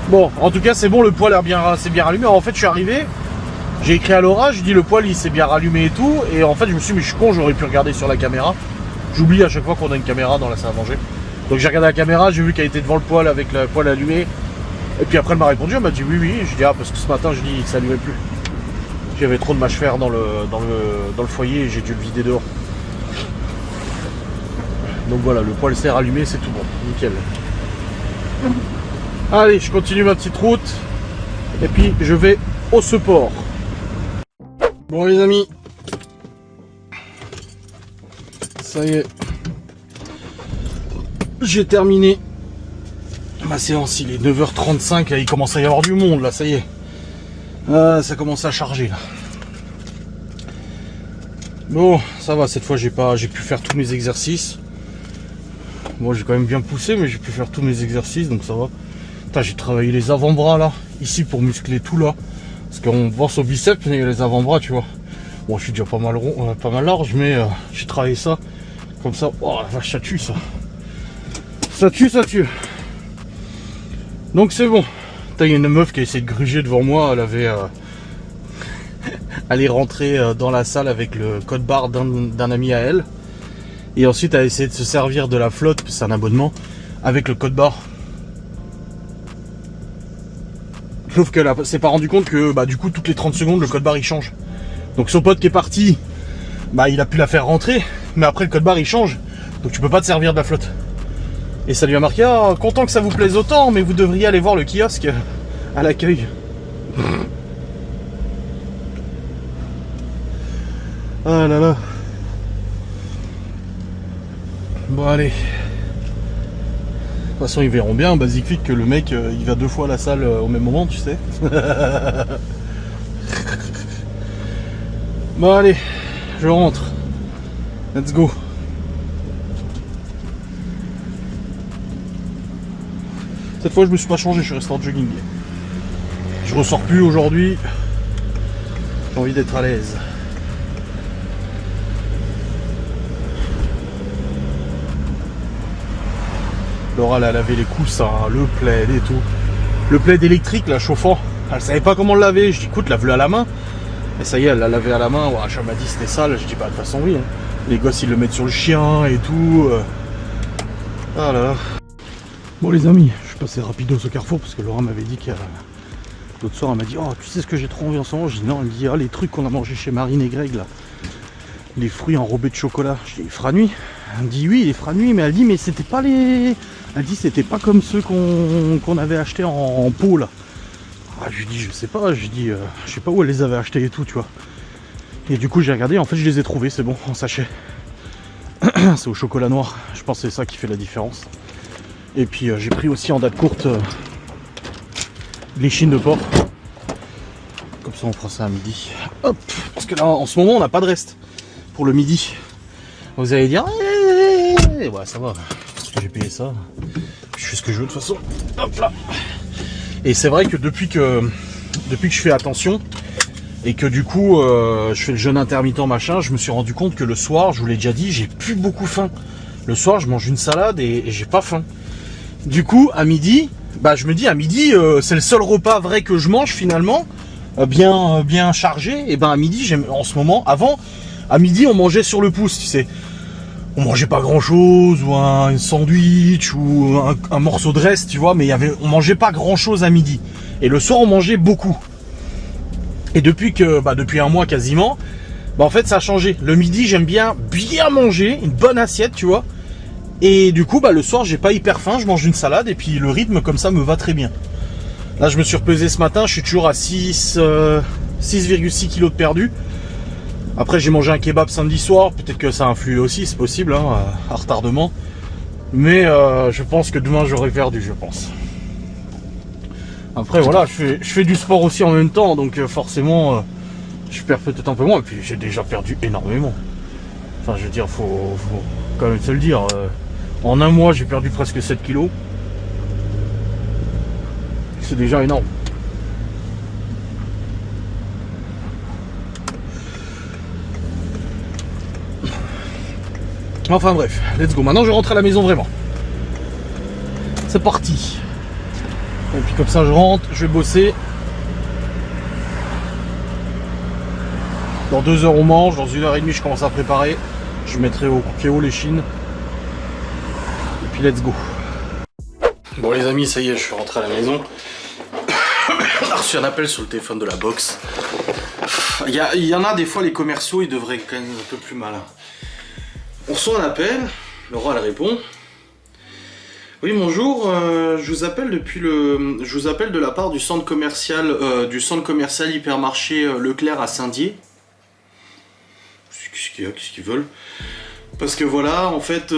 Bon, en tout cas c'est bon, le poêle c'est bien rallumé. Alors, en fait je suis arrivé, j'ai écrit à Laura, je dis le poêle il s'est bien rallumé et tout. Et en fait je me suis dit mais je suis con, j'aurais pu regarder sur la caméra. J'oublie à chaque fois qu'on a une caméra dans la salle à manger. Donc j'ai regardé la caméra, j'ai vu qu'elle était devant le poêle avec le poêle allumé. Et puis après elle m'a répondu, elle m'a dit oui. Je dis parce que ce matin je dis que ça allumait plus. J'avais trop de mâche fer dans le foyer et j'ai dû le vider dehors. Donc voilà, le poêle s'est rallumé, c'est tout bon, nickel. Allez, je continue ma petite route. Et puis je vais au support. Bon les amis. Ça y est. J'ai terminé ma séance, il est 9h35, là, il commence à y avoir du monde là, ça y est. Ça commence à charger là. Bon, ça va, cette fois j'ai pu faire tous mes exercices. Moi j'ai quand même bien poussé, mais j'ai pu faire tous mes exercices, donc ça va. Putain, j'ai travaillé les avant-bras là, ici pour muscler tout là. Parce qu'on pense au biceps, mais les avant-bras, tu vois. Bon, je suis déjà pas mal rond, pas mal large, mais j'ai travaillé ça. Comme ça, oh la vache, ça tue ça. Ça tue. Donc c'est bon. Il y a une meuf qui a essayé de gruger devant moi, elle est rentrée dans la salle avec le code barre d'un ami à elle. Et ensuite elle a essayé de se servir de la flotte, c'est un abonnement, avec le code barre. Sauf qu'elle s'est pas rendu compte que bah, du coup toutes les 30 secondes le code barre il change. Donc son pote qui est parti, bah, il a pu la faire rentrer, mais après le code barre il change. Donc tu peux pas te servir de la flotte. Et ça lui a marqué, content que ça vous plaise autant, mais vous devriez aller voir le kiosque à l'accueil. Ah là là. Bon allez. De toute façon ils verront bien, Basic Fit, que le mec il va 2 fois à la salle au même moment, tu sais. Bon allez, je rentre. Let's go. Cette fois je me suis pas changé, je suis resté en jogging. Je ressors plus aujourd'hui. J'ai envie d'être à l'aise. Laura elle a lavé les coussins, le plaid et tout. Le plaid électrique là chauffant. Elle savait pas comment le laver. Je dis écoute lave-le à la main. Et ça y est, elle l'a lavé à la main. Ouais, elle m'a dit c'était sale. Je dis bah de toute façon oui. Hein. Les gosses ils le mettent sur le chien et tout. Ah là là. Bon les amis, je suis passé rapido au Carrefour parce que Laura m'avait dit qu'il y a... L'autre soir elle m'a dit oh tu sais ce que j'ai trop envie en ce moment. Je dis non, elle me dit ah les trucs qu'on a mangé chez Marine et Greg là. Les fruits enrobés de chocolat. Je dis les Franuits. Elle me dit oui les Franuits, mais elle dit mais c'était pas les... Elle dit c'était pas comme ceux qu'on avait achetés en pot là. Ah, je lui dis je sais pas, je dis je sais pas où elle les avait achetés et tout tu vois. Et du coup j'ai regardé, en fait je les ai trouvés, c'est bon, en sachet. C'est au chocolat noir, je pense que c'est ça qui fait la différence. Et puis j'ai pris aussi en date courte les chines de porc. Comme ça on fera ça à midi. Hop, parce que là en ce moment on n'a pas de reste pour le midi. Vous allez dire ouais ça va, parce que j'ai payé ça. Je fais ce que je veux de toute façon. Hop là. Et c'est vrai que depuis que je fais attention et que du coup je fais le jeûne intermittent machin, je me suis rendu compte que le soir, je vous l'ai déjà dit, j'ai plus beaucoup faim. Le soir je mange une salade et j'ai pas faim. Du coup à midi, bah je me dis à midi c'est le seul repas vrai que je mange finalement, bien chargé. Et ben à midi j'aime en ce moment, avant à midi on mangeait sur le pouce, tu sais. On mangeait pas grand chose, ou un sandwich, ou un morceau de reste, tu vois, mais on mangeait pas grand chose à midi. Et le soir, on mangeait beaucoup. Et depuis un mois quasiment, en fait, ça a changé. Le midi, j'aime bien manger, une bonne assiette, tu vois. Et du coup, le soir, j'ai pas hyper faim, je mange une salade, et puis le rythme comme ça me va très bien. Là, je me suis repesé ce matin, je suis toujours à 6,6 kg de perdu. Après j'ai mangé un kebab samedi soir, peut-être que ça influe aussi, c'est possible, hein, à retardement. Mais je pense que demain j'aurai perdu, je pense. Après voilà, je fais du sport aussi en même temps, donc forcément je perds peut-être un peu moins, et puis j'ai déjà perdu énormément. Enfin je veux dire, faut quand même se le dire. En un mois j'ai perdu presque 7 kilos. C'est déjà énorme. Enfin bref, let's go. Maintenant je rentre à la maison vraiment. C'est parti. Et puis comme ça je rentre, je vais bosser. Dans 2 heures on mange, dans 1h30 je commence à préparer. Je mettrai au cookéo les chines. Et puis let's go. Bon les amis, ça y est, je suis rentré à la maison. On a reçu un appel sur le téléphone de la box. Il y en a des fois, les commerciaux, ils devraient quand même un peu plus malins. On reçoit un appel, Laura elle répond. Oui bonjour, je vous appelle de la part du centre commercial hypermarché Leclerc à Saint-Dié. Qu'est-ce qu'ils veulent? Parce que voilà, en fait,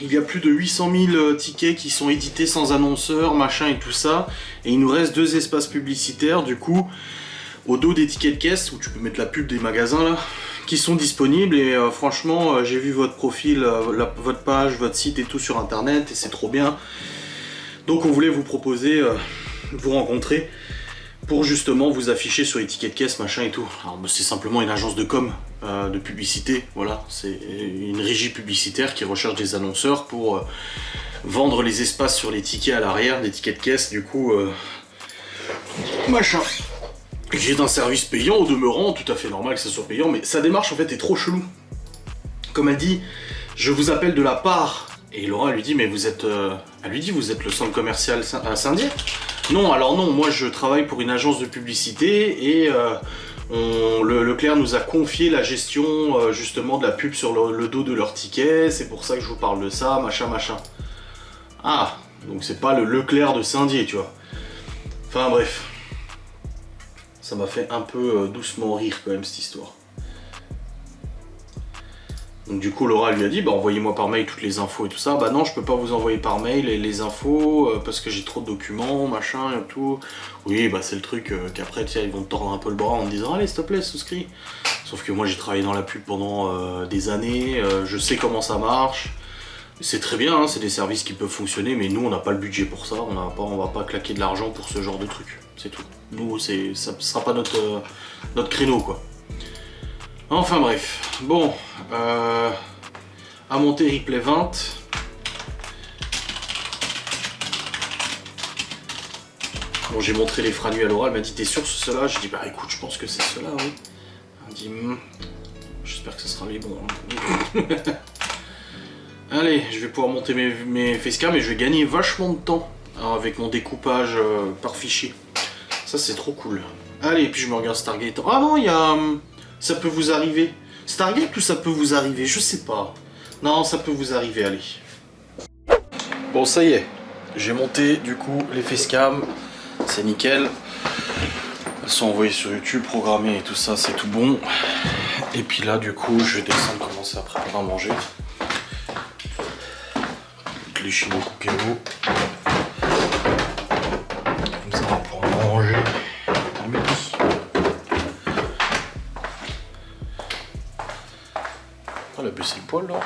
il y a plus de 800 000 tickets qui sont édités sans annonceur, machin et tout ça. Et il nous reste 2 espaces publicitaires, du coup, au dos des tickets de caisse, où tu peux mettre la pub des magasins là, qui sont disponibles. Et franchement, j'ai vu votre profil, votre page, votre site et tout sur internet, et c'est trop bien. Donc on voulait vous proposer de vous rencontrer pour justement vous afficher sur les tickets de caisse, machin et tout. Alors c'est simplement une agence de com, de publicité, voilà. C'est une régie publicitaire qui recherche des annonceurs pour vendre les espaces sur les tickets à l'arrière, des tickets de caisse, du coup, machin. J'ai un service payant, au demeurant, tout à fait normal que ça soit payant, mais sa démarche en fait est trop chelou. Comme elle dit, je vous appelle de la part, et Laura lui dit, mais vous êtes, elle lui dit, vous êtes le centre commercial à Saint-Dié? Non, alors non, moi je travaille pour une agence de publicité, et Leclerc nous a confié la gestion justement de la pub sur le dos de leurs tickets, c'est pour ça que je vous parle de ça, machin, machin. Ah, donc c'est pas le Leclerc de Saint-Dié, tu vois. Enfin bref. Ça m'a fait un peu doucement rire quand même cette histoire. Donc du coup Laura lui a dit, bah envoyez-moi par mail toutes les infos et tout ça. Bah non, je peux pas vous envoyer par mail les infos parce que j'ai trop de documents, machin et tout. Oui, bah c'est le truc qu'après ils vont te tordre un peu le bras en te disant, allez s'il te plaît, souscris. Sauf que moi j'ai travaillé dans la pub pendant des années, je sais comment ça marche. C'est très bien, hein, c'est des services qui peuvent fonctionner, mais nous on n'a pas le budget pour ça, on va pas claquer de l'argent pour ce genre de truc, c'est tout. Nous, ça sera pas notre créneau, quoi. Enfin bref, bon, à monter replay 20. Bon, j'ai montré les freins à l'oral, elle m'a dit t'es sûr c'est cela? J'ai dit bah écoute, je pense que c'est cela, oui. Elle m'a dit j'espère que ce sera les bons. Hein. Allez, je vais pouvoir monter mes facecam et je vais gagner vachement de temps avec mon découpage par fichier. Ça c'est trop cool. Allez, et puis je me regarde Stargate. Ah non, il y a... ça peut vous arriver. Stargate ou ça peut vous arriver? Je sais pas. Non, ça peut vous arriver, allez. Bon, ça y est. J'ai monté du coup les facecam. C'est nickel. Elles sont envoyées sur YouTube, programmées et tout ça, c'est tout bon. Et puis là, du coup, je vais descendre, commencer à préparer à manger. Les chinois Cookéo. Comme ça, on va pouvoir manger à midi. Elle a baissé le poil là.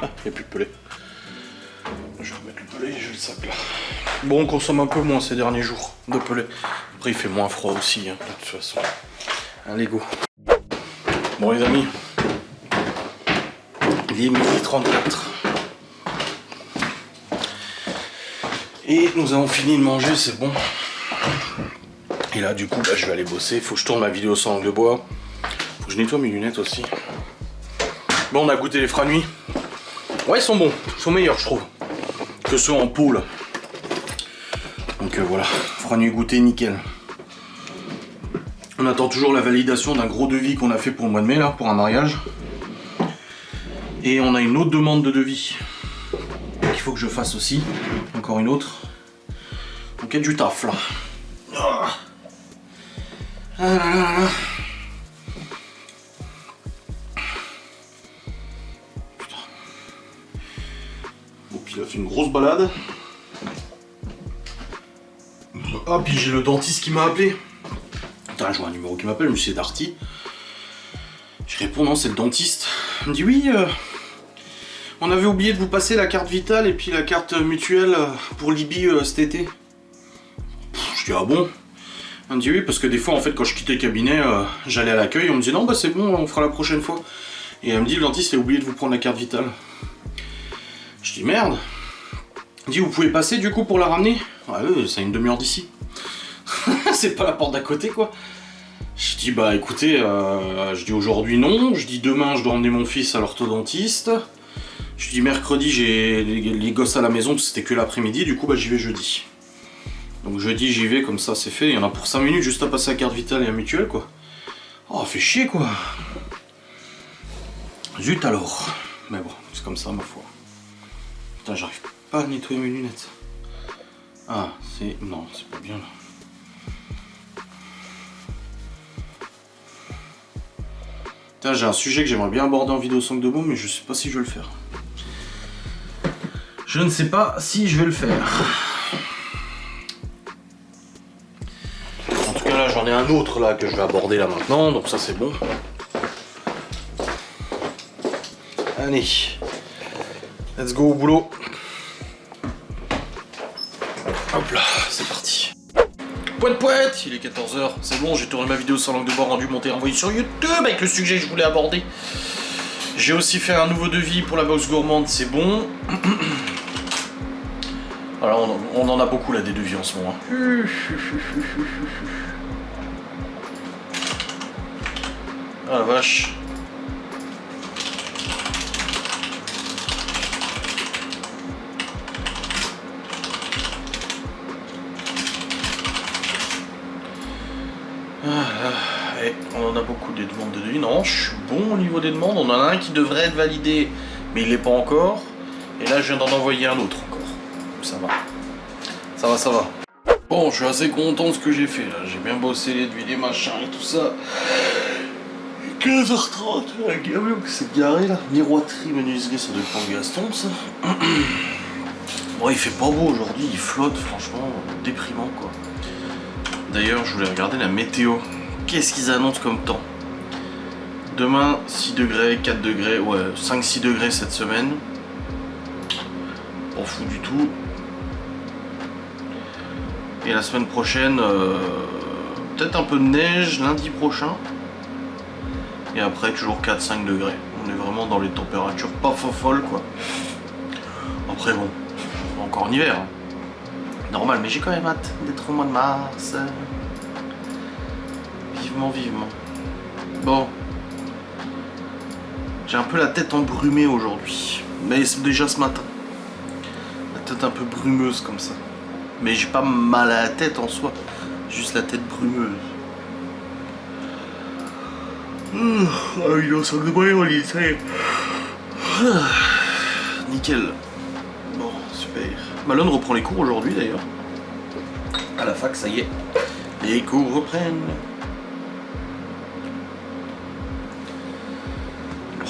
Ah, il n'y a plus de pelé. Je vais remettre le pelé et j'ai le sac là. Bon, on consomme un peu moins ces derniers jours de pelé. Après, il fait moins froid aussi, hein, de toute façon. Allez, go. Bon, les amis, il est 12h34. Et nous avons fini de manger, c'est bon. Et là, du coup, bah, je vais aller bosser. Faut que je tourne ma vidéo sans langue de bois. Faut que je nettoie mes lunettes aussi. Bon, on a goûté les freins nuit. Ouais, ils sont bons. Ils sont meilleurs, je trouve, que ceux en pot, là. Donc voilà, freins nuit goûté, nickel. On attend toujours la validation d'un gros devis qu'on a fait pour le mois de mai, là, pour un mariage. Et on a une autre demande de devis qu'il faut que je fasse aussi. Encore une autre. Donc il y a du taf, là. Ah là là là. Putain. Bon, puis il a fait une grosse balade. Ah, puis j'ai le dentiste qui m'a appelé. Putain, je vois un numéro qui m'appelle, je me suis dit, c'est Darty. Je réponds, non, c'est le dentiste. Il me dit, oui, on avait oublié de vous passer la carte vitale et puis la carte mutuelle pour Libye cet été. Je dis, ah bon? Il me dit, oui, parce que des fois, en fait, quand je quittais le cabinet, j'allais à l'accueil, on me dit, non, bah c'est bon, on fera la prochaine fois. Et elle me dit, le dentiste a oublié de vous prendre la carte vitale. Je dis, merde. Il me dit, vous pouvez passer du coup pour la ramener? Ouais, c'est une demi-heure d'ici. C'est pas la porte d'à côté, quoi. Je dis, bah écoutez, je dis aujourd'hui non, je dis demain je dois emmener mon fils à l'orthodontiste. Je dis mercredi j'ai les gosses à la maison, c'était que l'après-midi, du coup bah j'y vais jeudi. Donc jeudi j'y vais, comme ça c'est fait, il y en a pour 5 minutes juste à passer la carte vitale et la mutuelle, quoi. Oh, fait chier, quoi. Zut alors. Mais bon, c'est comme ça, ma foi. Putain, j'arrive pas à nettoyer mes lunettes. Ah, c'est... non, c'est pas bien là. J'ai un sujet que j'aimerais bien aborder en vidéo sans de mots, mais je sais pas si je vais le faire. Je ne sais pas si je vais le faire. En tout cas là j'en ai un autre là que je vais aborder là maintenant, donc ça c'est bon. Allez, let's go au boulot. Hop là, c'est parti. Poète poète, il est 14h, c'est bon, j'ai tourné ma vidéo sans langue de bois, rendu, monté, envoyé sur YouTube avec le sujet que je voulais aborder. J'ai aussi fait un nouveau devis pour la box gourmande, c'est bon. Alors on en a beaucoup là des devis en ce moment. Ah la vache. Et on en a beaucoup des demandes de devis. Non, je suis bon au niveau des demandes. On en a un qui devrait être validé, mais il l'est pas encore. Et là, je viens d'en envoyer un autre encore. Ça va. Ça va, ça va. Bon, je suis assez content de ce que j'ai fait là. J'ai bien bossé les devis, les machins et tout ça. 15h30, la gamme qui s'est garé là. Miroiterie, menuiserie, ça doit être pour Gaston ça. Bon, il fait pas beau aujourd'hui, il flotte, franchement, déprimant quoi. D'ailleurs, je voulais regarder la météo. Qu'est-ce qu'ils annoncent comme temps? Demain 6 degrés, 4 degrés, ouais 5-6 degrés cette semaine. Pas fou du tout. Et la semaine prochaine, peut-être un peu de neige lundi prochain. Et après toujours 4-5 degrés. On est vraiment dans les températures pas folles quoi. Après bon, encore en hiver. Hein. Normal, mais j'ai quand même hâte d'être au mois de mars. Vivement, vivement. Bon. J'ai un peu la tête embrumée aujourd'hui. Mais c'est déjà ce matin. La tête un peu brumeuse comme ça. Mais j'ai pas mal à la tête en soi. Juste la tête brumeuse. Ah, il est au sac de bain, on est ça y est. Nickel. Bon, super. Malone reprend les cours aujourd'hui d'ailleurs. À la fac, ça y est. Les cours reprennent.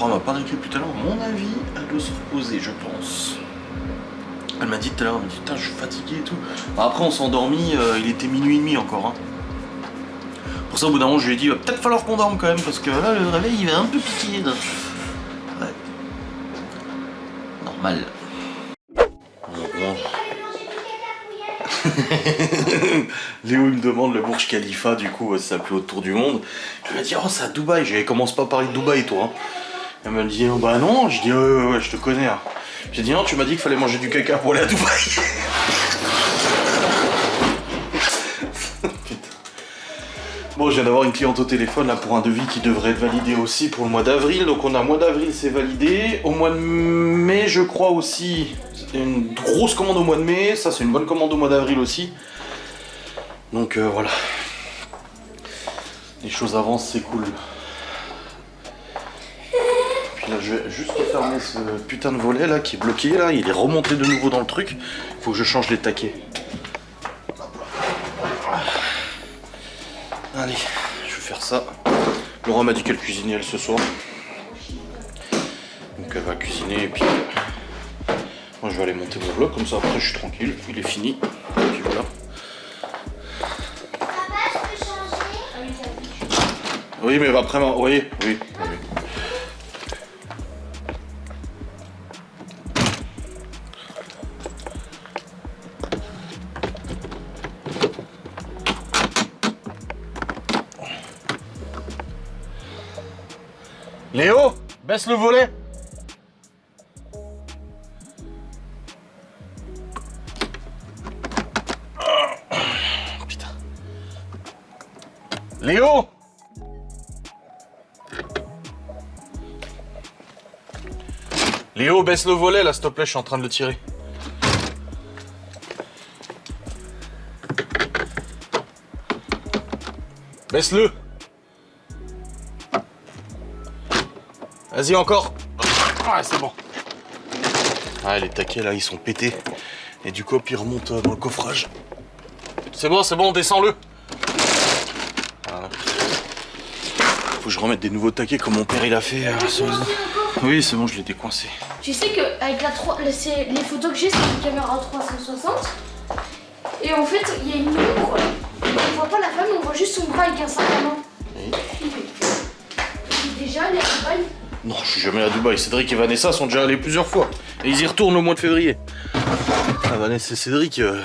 On m'a pas réécrit tout à l'heure. À mon avis, elle doit se reposer, je pense. Elle m'a dit tout à l'heure, elle m'a dit putain, je suis fatigué et tout. Après, on s'est endormi, il était minuit et demi encore. Hein. Pour ça, au bout d'un moment, je lui ai dit, va peut-être falloir qu'on dorme quand même, parce que là, le réveil, il va un peu piquer. Là. Ouais. Normal. Léo il me demande le Burj Khalifa, du coup, ça s'appelait autour du monde. Je lui ai dit, oh, c'est à Dubaï. Je commence pas à parler de Dubaï, toi. Hein. Elle m'a dit, oh, bah non. Je dis, ouais, je te connais. Hein. J'ai dit, non, tu m'as dit qu'il fallait manger du caca pour aller à Dubaï. Bon, je viens d'avoir une cliente au téléphone là pour un devis qui devrait être validé aussi pour le mois d'avril. Donc on a mois d'avril, c'est validé. Au mois de mai, je crois aussi. C'était une grosse commande au mois de mai. Ça, c'est une bonne commande au mois d'avril aussi. Donc voilà. Les choses avancent, c'est cool. Puis là, je vais juste refermer ce putain de volet là qui est bloqué là. Il est remonté de nouveau dans le truc. Il faut que je change les taquets. Allez, je vais faire ça. Laura m'a dit qu'elle cuisinait elle ce soir. Donc elle va cuisiner et puis moi je vais aller monter mon vlog comme ça après je suis tranquille, il est fini. Et puis voilà. Papa, je peux changer? Oui mais après, oui. Léo, baisse le volet. Putain. Léo. Léo, baisse le volet là, s'il te plaît, je suis en train de le tirer. Baisse-le. Vas-y encore. Ah c'est bon. Ah les taquets là ils sont pétés. Et du coup ils remontent dans le coffrage. C'est bon, descends-le. Voilà. Faut que je remette des nouveaux taquets comme mon père il a fait. Oui c'est bon, je l'ai décoincé. Tu sais que avec les photos que j'ai c'est une caméra 360. Et en fait il y a une ombre. On voit pas la femme, on voit juste son bras avec un sac à main. Oui. Déjà elle est à Dubaï. Non, je suis jamais à Dubaï. Cédric et Vanessa sont déjà allés plusieurs fois. Et ils y retournent au mois de février. Ah, Vanessa et Cédric, ils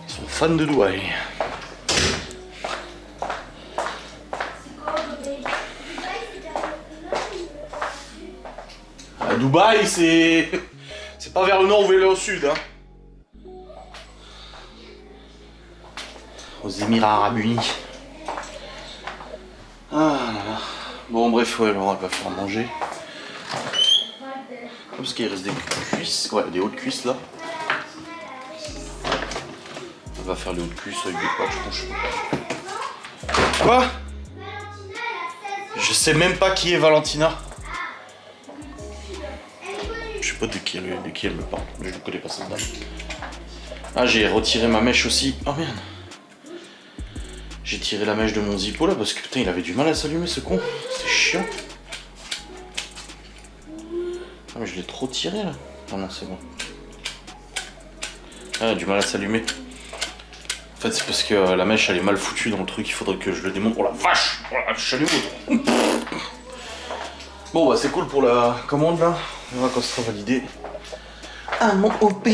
sont fans de Dubaï. À Dubaï, c'est pas vers le nord ou vers le sud. Hein. Aux Émirats Arabes Unis. Ah là là. Bon bref, ouais, Laura elle va faire manger. Parce qu'il reste des cuisses, ouais, des hautes cuisses là. Elle va faire les hautes cuisses avec des pâtes, je pense. Quoi? Je sais même pas qui est Valentina. Je sais pas de qui elle me parle, mais je ne connais pas cette dame. Ah, j'ai retiré ma mèche aussi. Oh merde. J'ai tiré la mèche de mon Zippo là parce que putain il avait du mal à s'allumer ce con. C'est chiant. Ah mais je l'ai trop tiré là. Ah non c'est bon. Ah il a du mal à s'allumer. En fait, c'est parce que la mèche elle est mal foutue dans le truc, il faudrait que je le démonte. Oh la vache! Oh la chalumeau! Bon, bah c'est cool pour la commande là. On verra quand ce sera validé. Ah mon OP!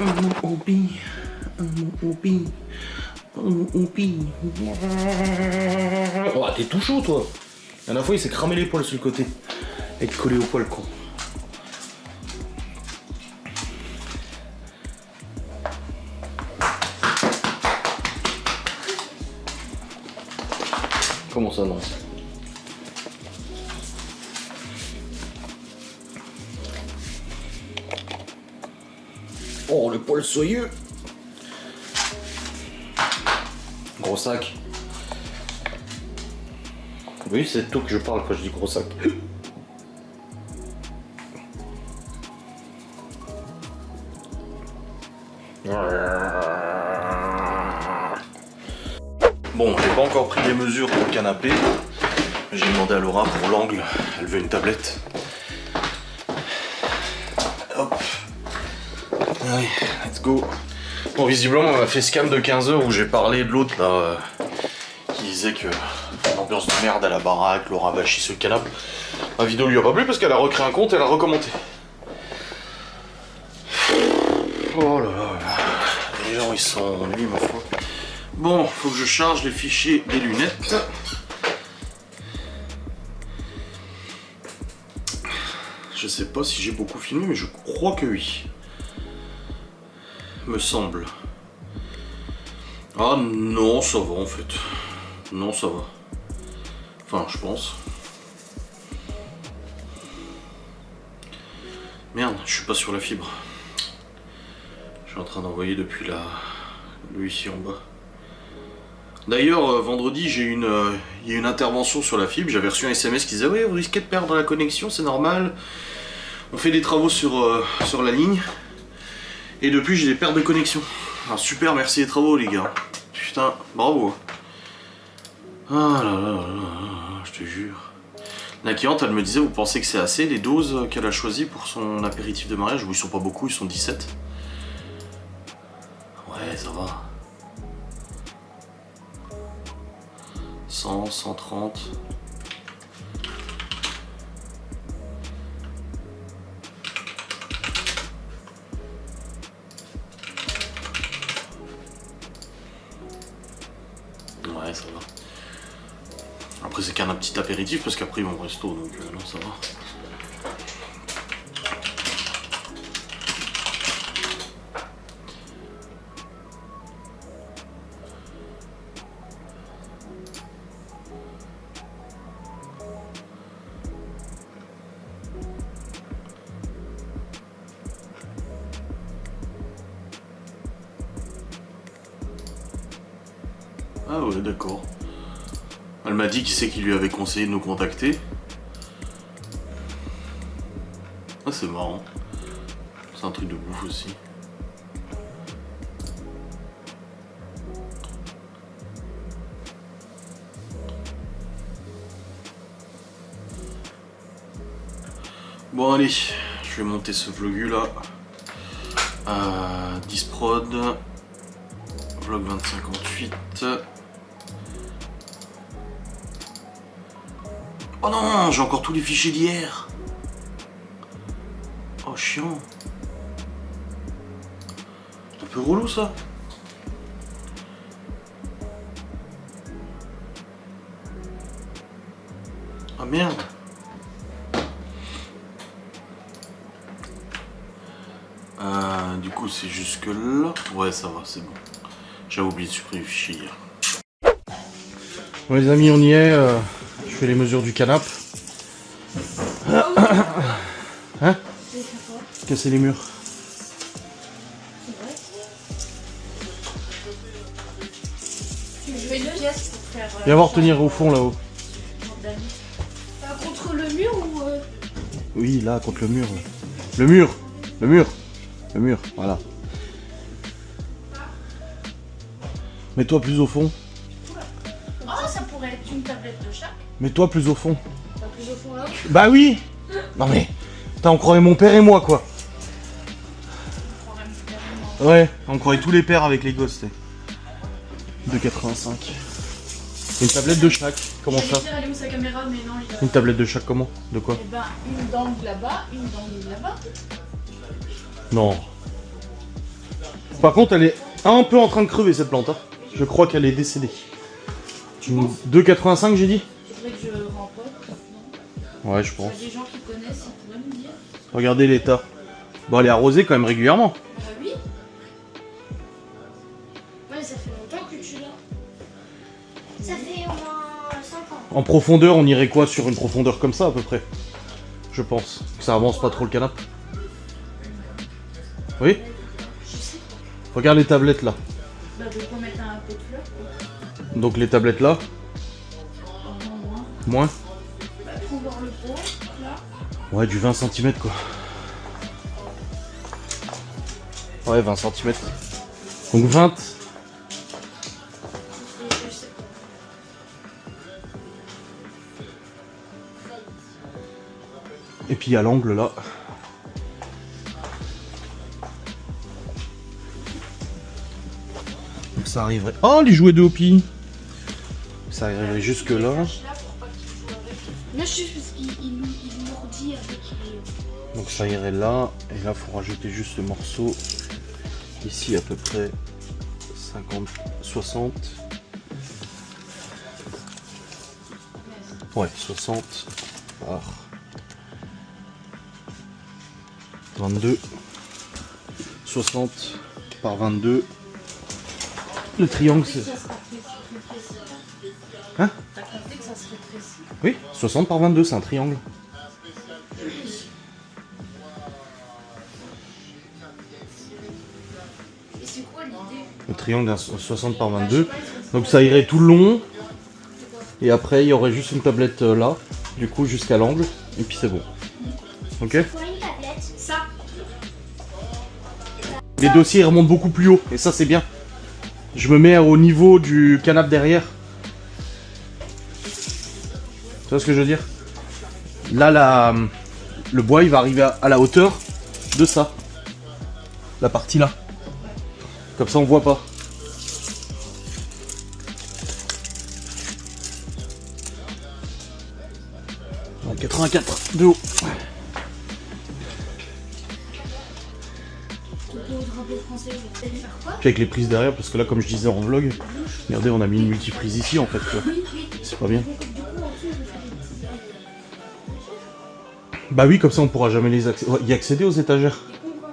Mon OP! Mon OP! Mon OP! Oh, t'es tout chaud toi! La dernière fois, il s'est cramé les poils sur le côté. Et collé au poil, con. Comment ça, non? Oh, le poil soyeux! Gros sac. Oui, c'est de toi que je parle quand je dis gros sac. Bon, j'ai pas encore pris les mesures pour le canapé. J'ai demandé à Laura pour l'angle. Elle veut une tablette. Hop. Allez, let's go. Bon, visiblement, on m'a fait scam de 15 heures où j'ai parlé de l'autre là. Qui disait que l'ambiance de merde à la baraque, Laura Bachy ce canapé. La vidéo lui a pas plu parce qu'elle a recréé un compte et elle a recommenté. Oh là là, les gens ils sont nuits ma foi. Bon, faut que je charge les fichiers des lunettes. Je sais pas si j'ai beaucoup filmé, mais je crois que oui. Me semble. Ah non, ça va en fait. Non, ça va. Enfin, je pense. Merde, je suis pas sur la fibre. Je suis en train d'envoyer depuis le ici en bas. D'ailleurs, vendredi, il y a une intervention sur la fibre. J'avais reçu un SMS qui disait « Oui, vous risquez de perdre la connexion, c'est normal. On fait des travaux sur la ligne. » Et depuis, j'ai des pertes de connexion. Alors, super, merci les travaux, les gars. Putain, bravo. Ah là là là là, je te jure. La cliente, elle me disait, vous pensez que c'est assez les doses qu'elle a choisies pour son apéritif de mariage? Oui, ils sont pas beaucoup, ils sont 17. Ouais, ça va. 100, 130. Ouais, ça va. Après, c'est qu'un petit apéritif parce qu'après ils vont au resto, donc non, ça va. Ah ouais, d'accord. Elle m'a dit qui c'est qui lui avait conseillé de nous contacter. Ah, c'est marrant. C'est un truc de bouffe aussi. Bon allez, je vais monter ce vlogu là. 10 prod. Vlog 2058. Oh non, j'ai encore tous les fichiers d'hier. Oh chiant. Un peu relou ça. Ah merde. Du coup c'est jusque là. Ouais ça va, c'est bon. J'avais oublié de supprimer le fichier hier. Bon les amis, on y est. Je fais les mesures du canapé. Hein? Casser les murs. Je fais deux gestes pour faire. Viens voir tenir au fond là-haut. Contre le mur ou. Oui, là, contre le mur. Le mur. Le mur. Le mur, voilà. Mets-toi plus au fond. Oh, ça pourrait être une tablette de chaque. Mets-toi plus au fond. Pas plus au fond là. Bah oui. Non mais, putain, on croirait mon père et moi quoi. Ouais, on croirait tous les pères avec les gosses. 2,85. Une tablette de chaque, comment ça? Dire, elle est où sa caméra, mais non, il a... Une tablette de chaque comment? De quoi? Eh ben, une d'angle là-bas, une d'angle là-bas. Non. Par contre, elle est un peu en train de crever cette plante. Hein. Je crois qu'elle est décédée. 2,85 j'ai dit? Faudrait que je rempote. Non. Ouais, je pense. Il y a des gens qui connaissent, ils pourraient me dire. Regardez l'état. Bon, elle est arrosée quand même régulièrement. Bah oui. Ouais, ça fait longtemps que tu l'as. Ça fait au moins 5 ans. En profondeur, on irait quoi sur une profondeur comme ça à peu près? Je pense. Que ça avance pas trop le canapé. Oui? Regarde les tablettes là. Bah, de quoi mettre un peu de fleurs, quoi. Donc les tablettes là, Moins, moins. moins? Bah, faut voir le pot, là. Ouais, du 20 cm quoi. Ouais, 20 cm. Donc 20. Et je sais pas. Et puis à l'angle là. Donc ça arriverait. Oh, les jouets de Hopi! Ça arriverait jusque là. Là, pour pas qu'il joue avec. Là, je juste parce qu'il lourdit avec les... Donc ça irait là. Et là, faut rajouter juste ce morceau. Ici, à peu près 50, 60. Ouais, 60 par 22. 60 par 22. Le triangle, c'est... Ça sera précis. Hein? T'as compté que ça serait précis. Oui, 60 par 22, c'est un triangle. Et c'est quoi l'idée? Le triangle d'un 60 par 22. Donc ça irait tout le long. Et après, il y aurait juste une tablette là. Du coup, jusqu'à l'angle. Et puis c'est bon. Ok? Pour une tablette. Ça, Les dossiers ils remontent beaucoup plus haut. Et ça, c'est bien. Je me mets au niveau du canapé derrière. Tu vois ce que je veux dire? Là, le bois, il va arriver à la hauteur de ça. La partie là. Comme ça, on voit pas. En 84 de haut. Au drapeau français, vous allez faire quoi? Puis avec les prises derrière, parce que là, comme je disais en vlog, regardez, on a mis une multiprise ici en fait. C'est pas bien. Du coup, en dessous, je vais faire des petits... Bah oui, comme ça, on pourra jamais y accéder aux étagères. Des cons, quoi.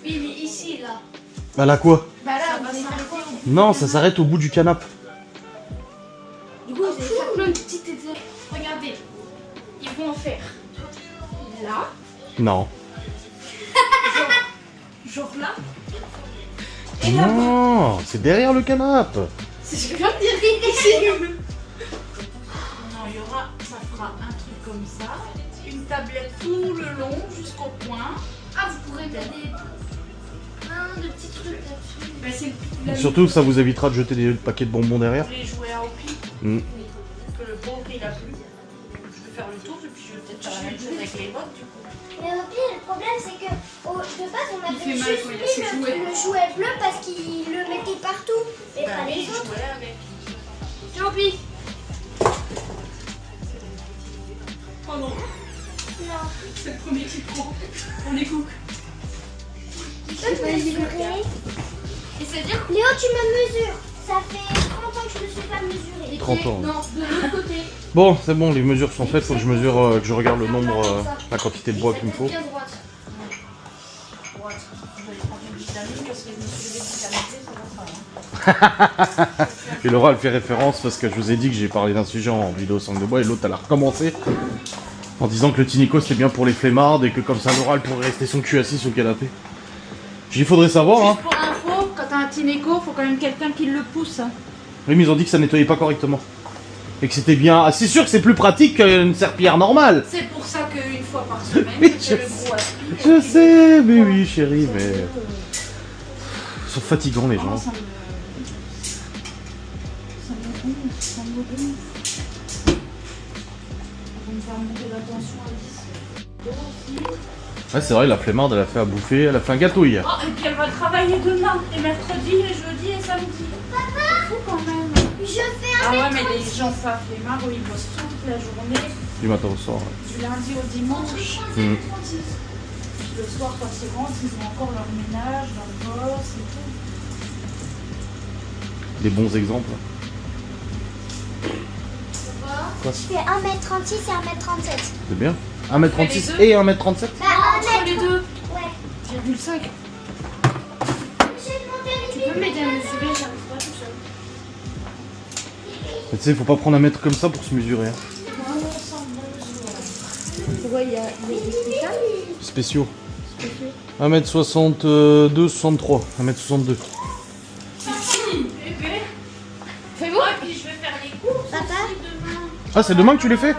Oui, mais ici, là. Bah là quoi? Bah là, ça vous va allez faire s'arrêter. quoi? Non, ça s'arrête au bout du canapé. Du coup, vous allez faire plein de petites étapes. Regardez, ils vont en faire là, Non. genre là. Non, c'est derrière le canapé. c'est ce que je viens de dire. Ici. Non, il y aura, ça fera un truc comme ça. Une tablette tout le long jusqu'au point. Ah, vous pourrez mettre plein de petits trucs là-dessus. Ben, c'est la Surtout, ça vous évitera de jeter des paquets de bonbons derrière. les jouets à Hopi. Mm. Que le pauvre il a plus. Je vais faire le tour et puis je vais peut-être faire la même chose avec les bottes du coup. Mais au pire, le problème c'est que de base on Il avait fait mal juste quand il y a mis ses jouets. le jouet bleu parce qu'il le mettait partout. Et Ben pas oui, les je autres. jouais avec. Champi. Oh non, Non. c'est le premier qui prend. On les coupe. Tu peux me mesurer. Et c'est-à-dire Léo, tu me mesures. Ça fait 30 ans que je ne me suis pas mesurée. 30 ans. Non, de l'autre côté. Bon, c'est bon, les mesures sont faites. Faut que je mesure, que je regarde le nombre, la quantité de bois qu'il me faut. Bien droite. Droite. Je vais prendre une vitamine parce que je me suis levée du canapé, ça va pas. Hein. Et Laura, elle fait référence parce que je vous ai dit que j'ai parlé d'un sujet en vidéo sangle de bois et l'autre, elle a recommencé en disant que le tinico c'était bien pour les flemmardes et que comme ça, Laura, elle pourrait rester son cul assis sur le canapé. J'y faudrait savoir, hein. Juste pour info, quand t'as un Tineco, faut quand même quelqu'un qui le pousse. Hein. Oui, mais ils ont dit que ça nettoyait pas correctement. Et que c'était bien. Ah, c'est sûr que c'est plus pratique qu'une serpillière normale. C'est pour ça qu'une fois par semaine, Oui, tu fais je le gros aspi. Je sais, mais oui, chérie, mais. Ils sont fatigants, les gens. Ça me gonfle, ça me gonfle. On va me faire monter la tension à 10. Ouais, c'est vrai, la flemmarde, elle a fait à bouffer, elle a fait un gâteau hier. Oh, et puis elle va travailler demain, et mercredi, et jeudi, et samedi. Papa, quand même. Je fais Ah un ouais, mètre mais les 36. gens pas flemmards, ils bossent toute la journée, Du matin au soir. du lundi au dimanche. Mm. Puis le soir, quand ils rentrent, ils ont encore leur ménage, leur gosse et tout. Des bons exemples. Je fais 1m36 et 1m37. C'est bien. 1m36 les deux. et 1m37. Bah, Entre les deux, Ouais. 0,5. J'ai demandé à Tu peux m'aider à mesurer, j'arrive pas tout seul. Mais tu sais, faut pas prendre un mètre comme ça pour se mesurer. Hein. Tu vois, il y a des spéciales. Spéciaux. 1m62, 63. 1m62. Fais-moi. Et puis je vais faire les courses Papa, demain. Ah, c'est demain que tu les fais?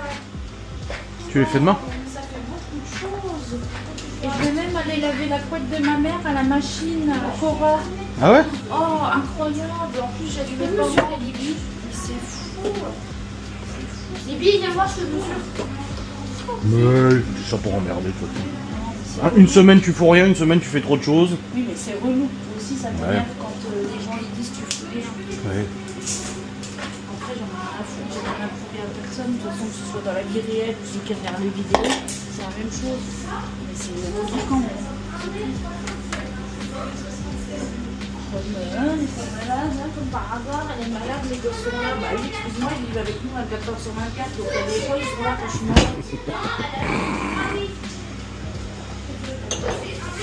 Tu les fais demain? Ça fait beaucoup de choses. Et je vais même aller laver la couette de ma mère à la machine, à Cora. Ah ouais? Oh, incroyable. En plus, j'ai dû mettre pas voir les Libby. Mais c'est fou. Libby, viens voir, je te mesure. Mais c'est ça pour emmerder, toi. Hein, une semaine tu fous rien, une semaine tu fais trop de choses. Oui, mais c'est relou. Toi aussi, ça t'énerve Ouais. quand les gens ils disent tu fous rien. Ouais. Après, j'en ai rien à foutre. J'ai rien à prouver à personne. De toute façon, que ce soit dans la vie réelle ou ceux qui regardent les vidéos, c'est la même chose. Mais c'est relou quand même. Elle est pas malade, hein, comme par hasard, elle est malade, les gosses sont là. Bah oui, excuse-moi, ils vivent avec nous à 14h24, donc des fois ils sont là quand je suis malade.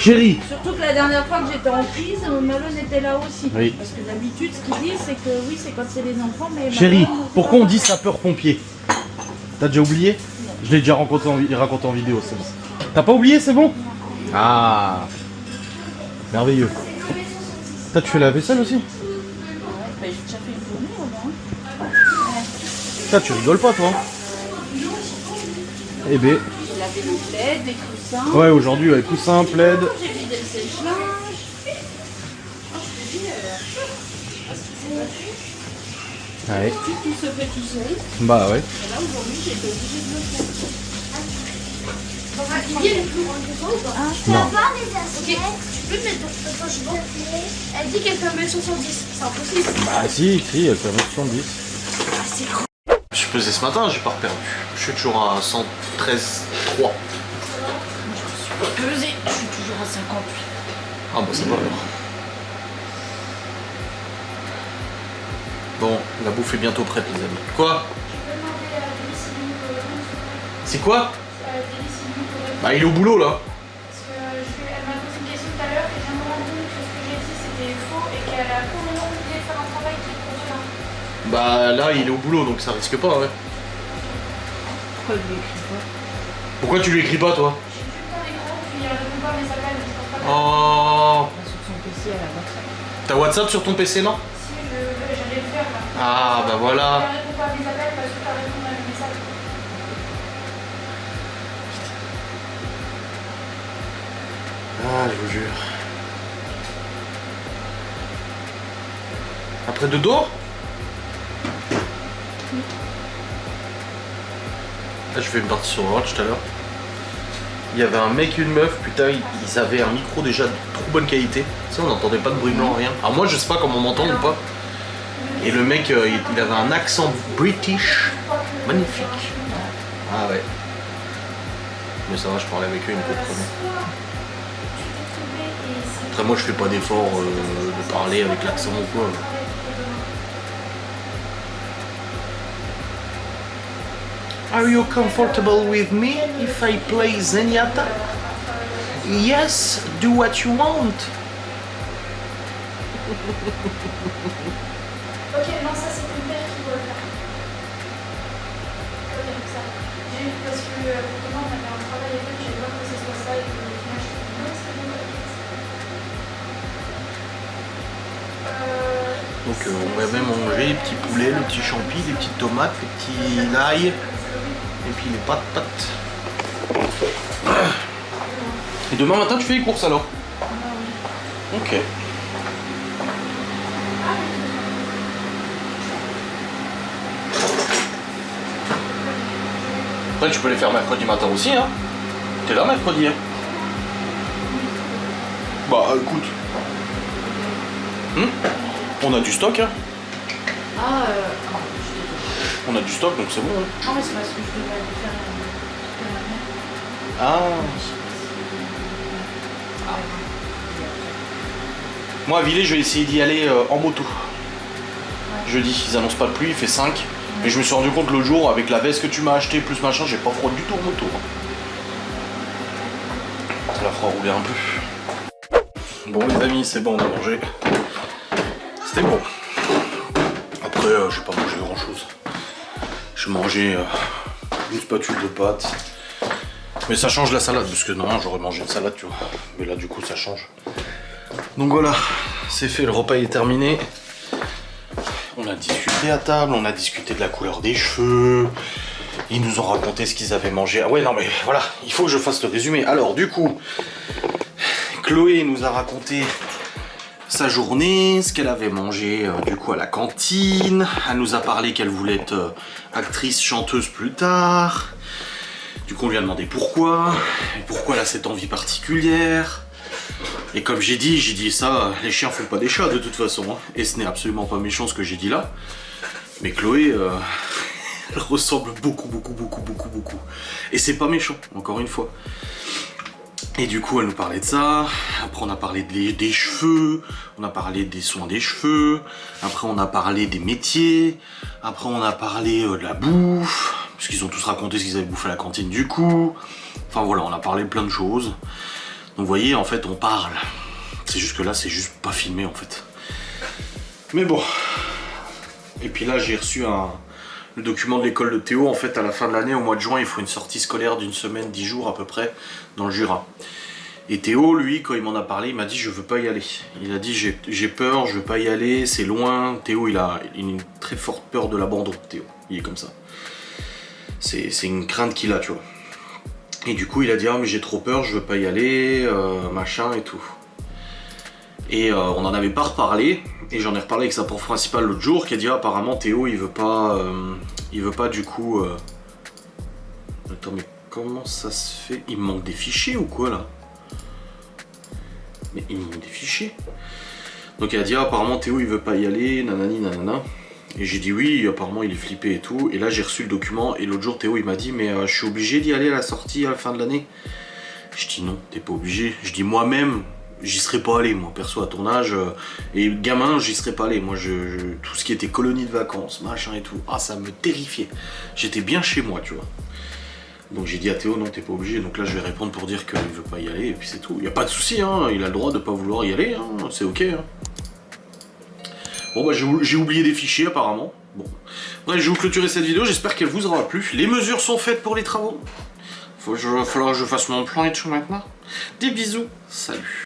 Chérie! Surtout que la dernière fois que j'étais en crise, Malone était là aussi. Oui. Parce que d'habitude, ce qu'ils disent, c'est que oui, c'est quand c'est les enfants, mais. Chérie, Malone, pourquoi on dit sapeur-pompier? T'as déjà oublié? Je l'ai déjà raconté en vidéo, c'est bon. T'as pas oublié, c'est bon? Ah! Merveilleux. Toi, tu fais la vaisselle aussi? Bah, j'ai déjà fait une journée au moins. Ça, tu rigoles pas, toi? Eh ben, J'ai lavé les plaids, des coussins. ouais, aujourd'hui, avec coussin, plaid. J'ai vidé le sèche-linge. Ouais. Tout se fait tout seul. Bah ouais. Et là, aujourd'hui, j'ai été obligée de le faire. Libby, elle est plus grande que toi ou pas? tu vas Non. voir les assiettes. Tu peux te mettre dans je vois. Elle dit qu'elle fait 1m70. C'est impossible. Bah si, elle fait 1m70. Je suis pesé ce matin, j'ai pas perdu. Je suis toujours à 113,3. Pesé, je suis toujours à 58. Ah bah ça va alors. Bon, la bouffe est bientôt prête les amis. Quoi? C'est quoi? Bah il est au boulot là. Parce que elle m'a posé une question tout à l'heure et j'ai me rendu compte que ce que j'ai dit c'était faux et qu'elle a complètement oublié de faire un travail qui est convenant. Bah là il est au boulot donc ça risque pas ouais. Pourquoi il lui écrit pas? Pourquoi tu lui écris pas toi? J'ai plus le temps d'écran puis elle répond pas à mes appels, je pense pas. Oh. Sur son PC à la WhatsApp. T'as WhatsApp sur ton PC non? Si j'allais le faire là. Ah bah voilà. Elle répond pas à mes appels parce que t'as répondu à mes messages. Ah je vous jure. Après de dos? Là je fais une partie sur Watch tout à l'heure. Il y avait un mec et une meuf, putain, ils avaient un micro déjà de trop bonne qualité. Tu sais, on n'entendait pas de bruit blanc, rien. Alors moi je sais pas comment on m'entend ou pas. Et le mec, il avait un accent british. Magnifique. Ah ouais. Mais ça va, je parlais avec eux, ils me comprenaient. Après moi je fais pas d'effort de parler avec l'accent ou quoi. Are you comfortable with me if I play Zenyatta? Yes, do what you want. Ok, non, ça c'est ton père qui doit le faire. Ok, comme ça. J'ai eu parce que comment on avait un travail avec eux, j'ai peur que ce soit ça et que je m'achète une autre, c'est bon. Donc on va même manger les petits poulets, les petits champis, les petites tomates, les petits l'ail et puis les pâtes. Et demain matin tu fais les courses alors? Ok. Après tu peux les faire mercredi matin aussi hein. T'es là mercredi hein? Bah écoute. On a du stock hein. Ah, non, je On a du stock donc c'est bon. Hein. Ah, mais c'est parce que je devais aller faire Ah. Moi à Villers je vais essayer d'y aller en moto. Jeudi, ils annoncent pas de pluie, il fait 5. Mais je me suis rendu compte l'autre jour avec la veste que tu m'as acheté plus machin, j'ai pas froid du tout en moto. Ça la fera rouler un peu. Bon les amis, c'est bon, on a mangé. C'était bon. Après, j'ai pas mangé grand chose. J'ai mangé une spatule de pâtes. Mais ça change la salade, parce que normalement j'aurais mangé une salade, tu vois. Mais là du coup ça change. Donc voilà, c'est fait, le repas est terminé. On a discuté à table, on a discuté de la couleur des cheveux. Ils nous ont raconté ce qu'ils avaient mangé. Ah ouais, non mais voilà, il faut que je fasse le résumé. Alors du coup, Chloé nous a raconté sa journée, ce qu'elle avait mangé du coup à la cantine. Elle nous a parlé qu'elle voulait être actrice, chanteuse plus tard. Du coup on lui a demandé pourquoi, et pourquoi elle a cette envie particulière. Et comme j'ai dit ça, les chiens font pas des chats de toute façon. Hein. Et ce n'est absolument pas méchant ce que j'ai dit là. Mais Chloé, elle ressemble beaucoup. Et c'est pas méchant, encore une fois. Et du coup, elle nous parlait de ça. Après, on a parlé des cheveux. On a parlé des soins des cheveux. Après, on a parlé des métiers. Après, on a parlé de la bouffe. Parce qu'ils ont tous raconté ce qu'ils avaient bouffé à la cantine du coup. Enfin voilà, on a parlé de plein de choses. Donc vous voyez, en fait, on parle. C'est juste que là, c'est juste pas filmé, en fait. Mais bon. Et puis là, j'ai reçu le document de l'école de Théo. En fait, à la fin de l'année, au mois de juin, il faut une sortie scolaire d'une semaine, 10 jours à peu près, dans le Jura. Et Théo, lui, quand il m'en a parlé, il m'a dit, je veux pas y aller. Il a dit, j'ai peur, je veux pas y aller, c'est loin. Théo, il a une très forte peur de l'abandon, Théo. Il est comme ça. C'est une crainte qu'il a, tu vois. Et du coup il a dit ah mais j'ai trop peur, je veux pas y aller, machin et tout. Et on en avait pas reparlé, et j'en ai reparlé avec sa prof principale l'autre jour qui a dit ah, apparemment Théo il veut pas du coup... Attends mais comment ça se fait? Il me manque des fichiers ou quoi là? Mais il me manque des fichiers. Donc elle a dit ah, apparemment Théo il veut pas y aller, nanani nanana. Et j'ai dit oui, apparemment il est flippé et tout. Et là j'ai reçu le document et l'autre jour Théo il m'a dit mais je suis obligé d'y aller à la sortie à la fin de l'année. Je dis non, t'es pas obligé. Je dis moi-même, j'y serais pas allé moi, perso à ton âge. Et gamin, j'y serais pas allé. Moi, tout ce qui était colonie de vacances, machin et tout, ah ça me terrifiait. J'étais bien chez moi, tu vois. Donc j'ai dit à Théo non, t'es pas obligé. Donc là je vais répondre pour dire qu'il veut pas y aller et puis c'est tout. Y a pas de souci, hein. Il a le droit de pas vouloir y aller, hein. C'est ok. Hein. Bon bah j'ai oublié des fichiers apparemment. Bon. Bref, je vais vous clôturer cette vidéo, j'espère qu'elle vous aura plu. Les mesures sont faites pour les travaux. Il va falloir que je fasse mon plan et tout maintenant. Des bisous, salut.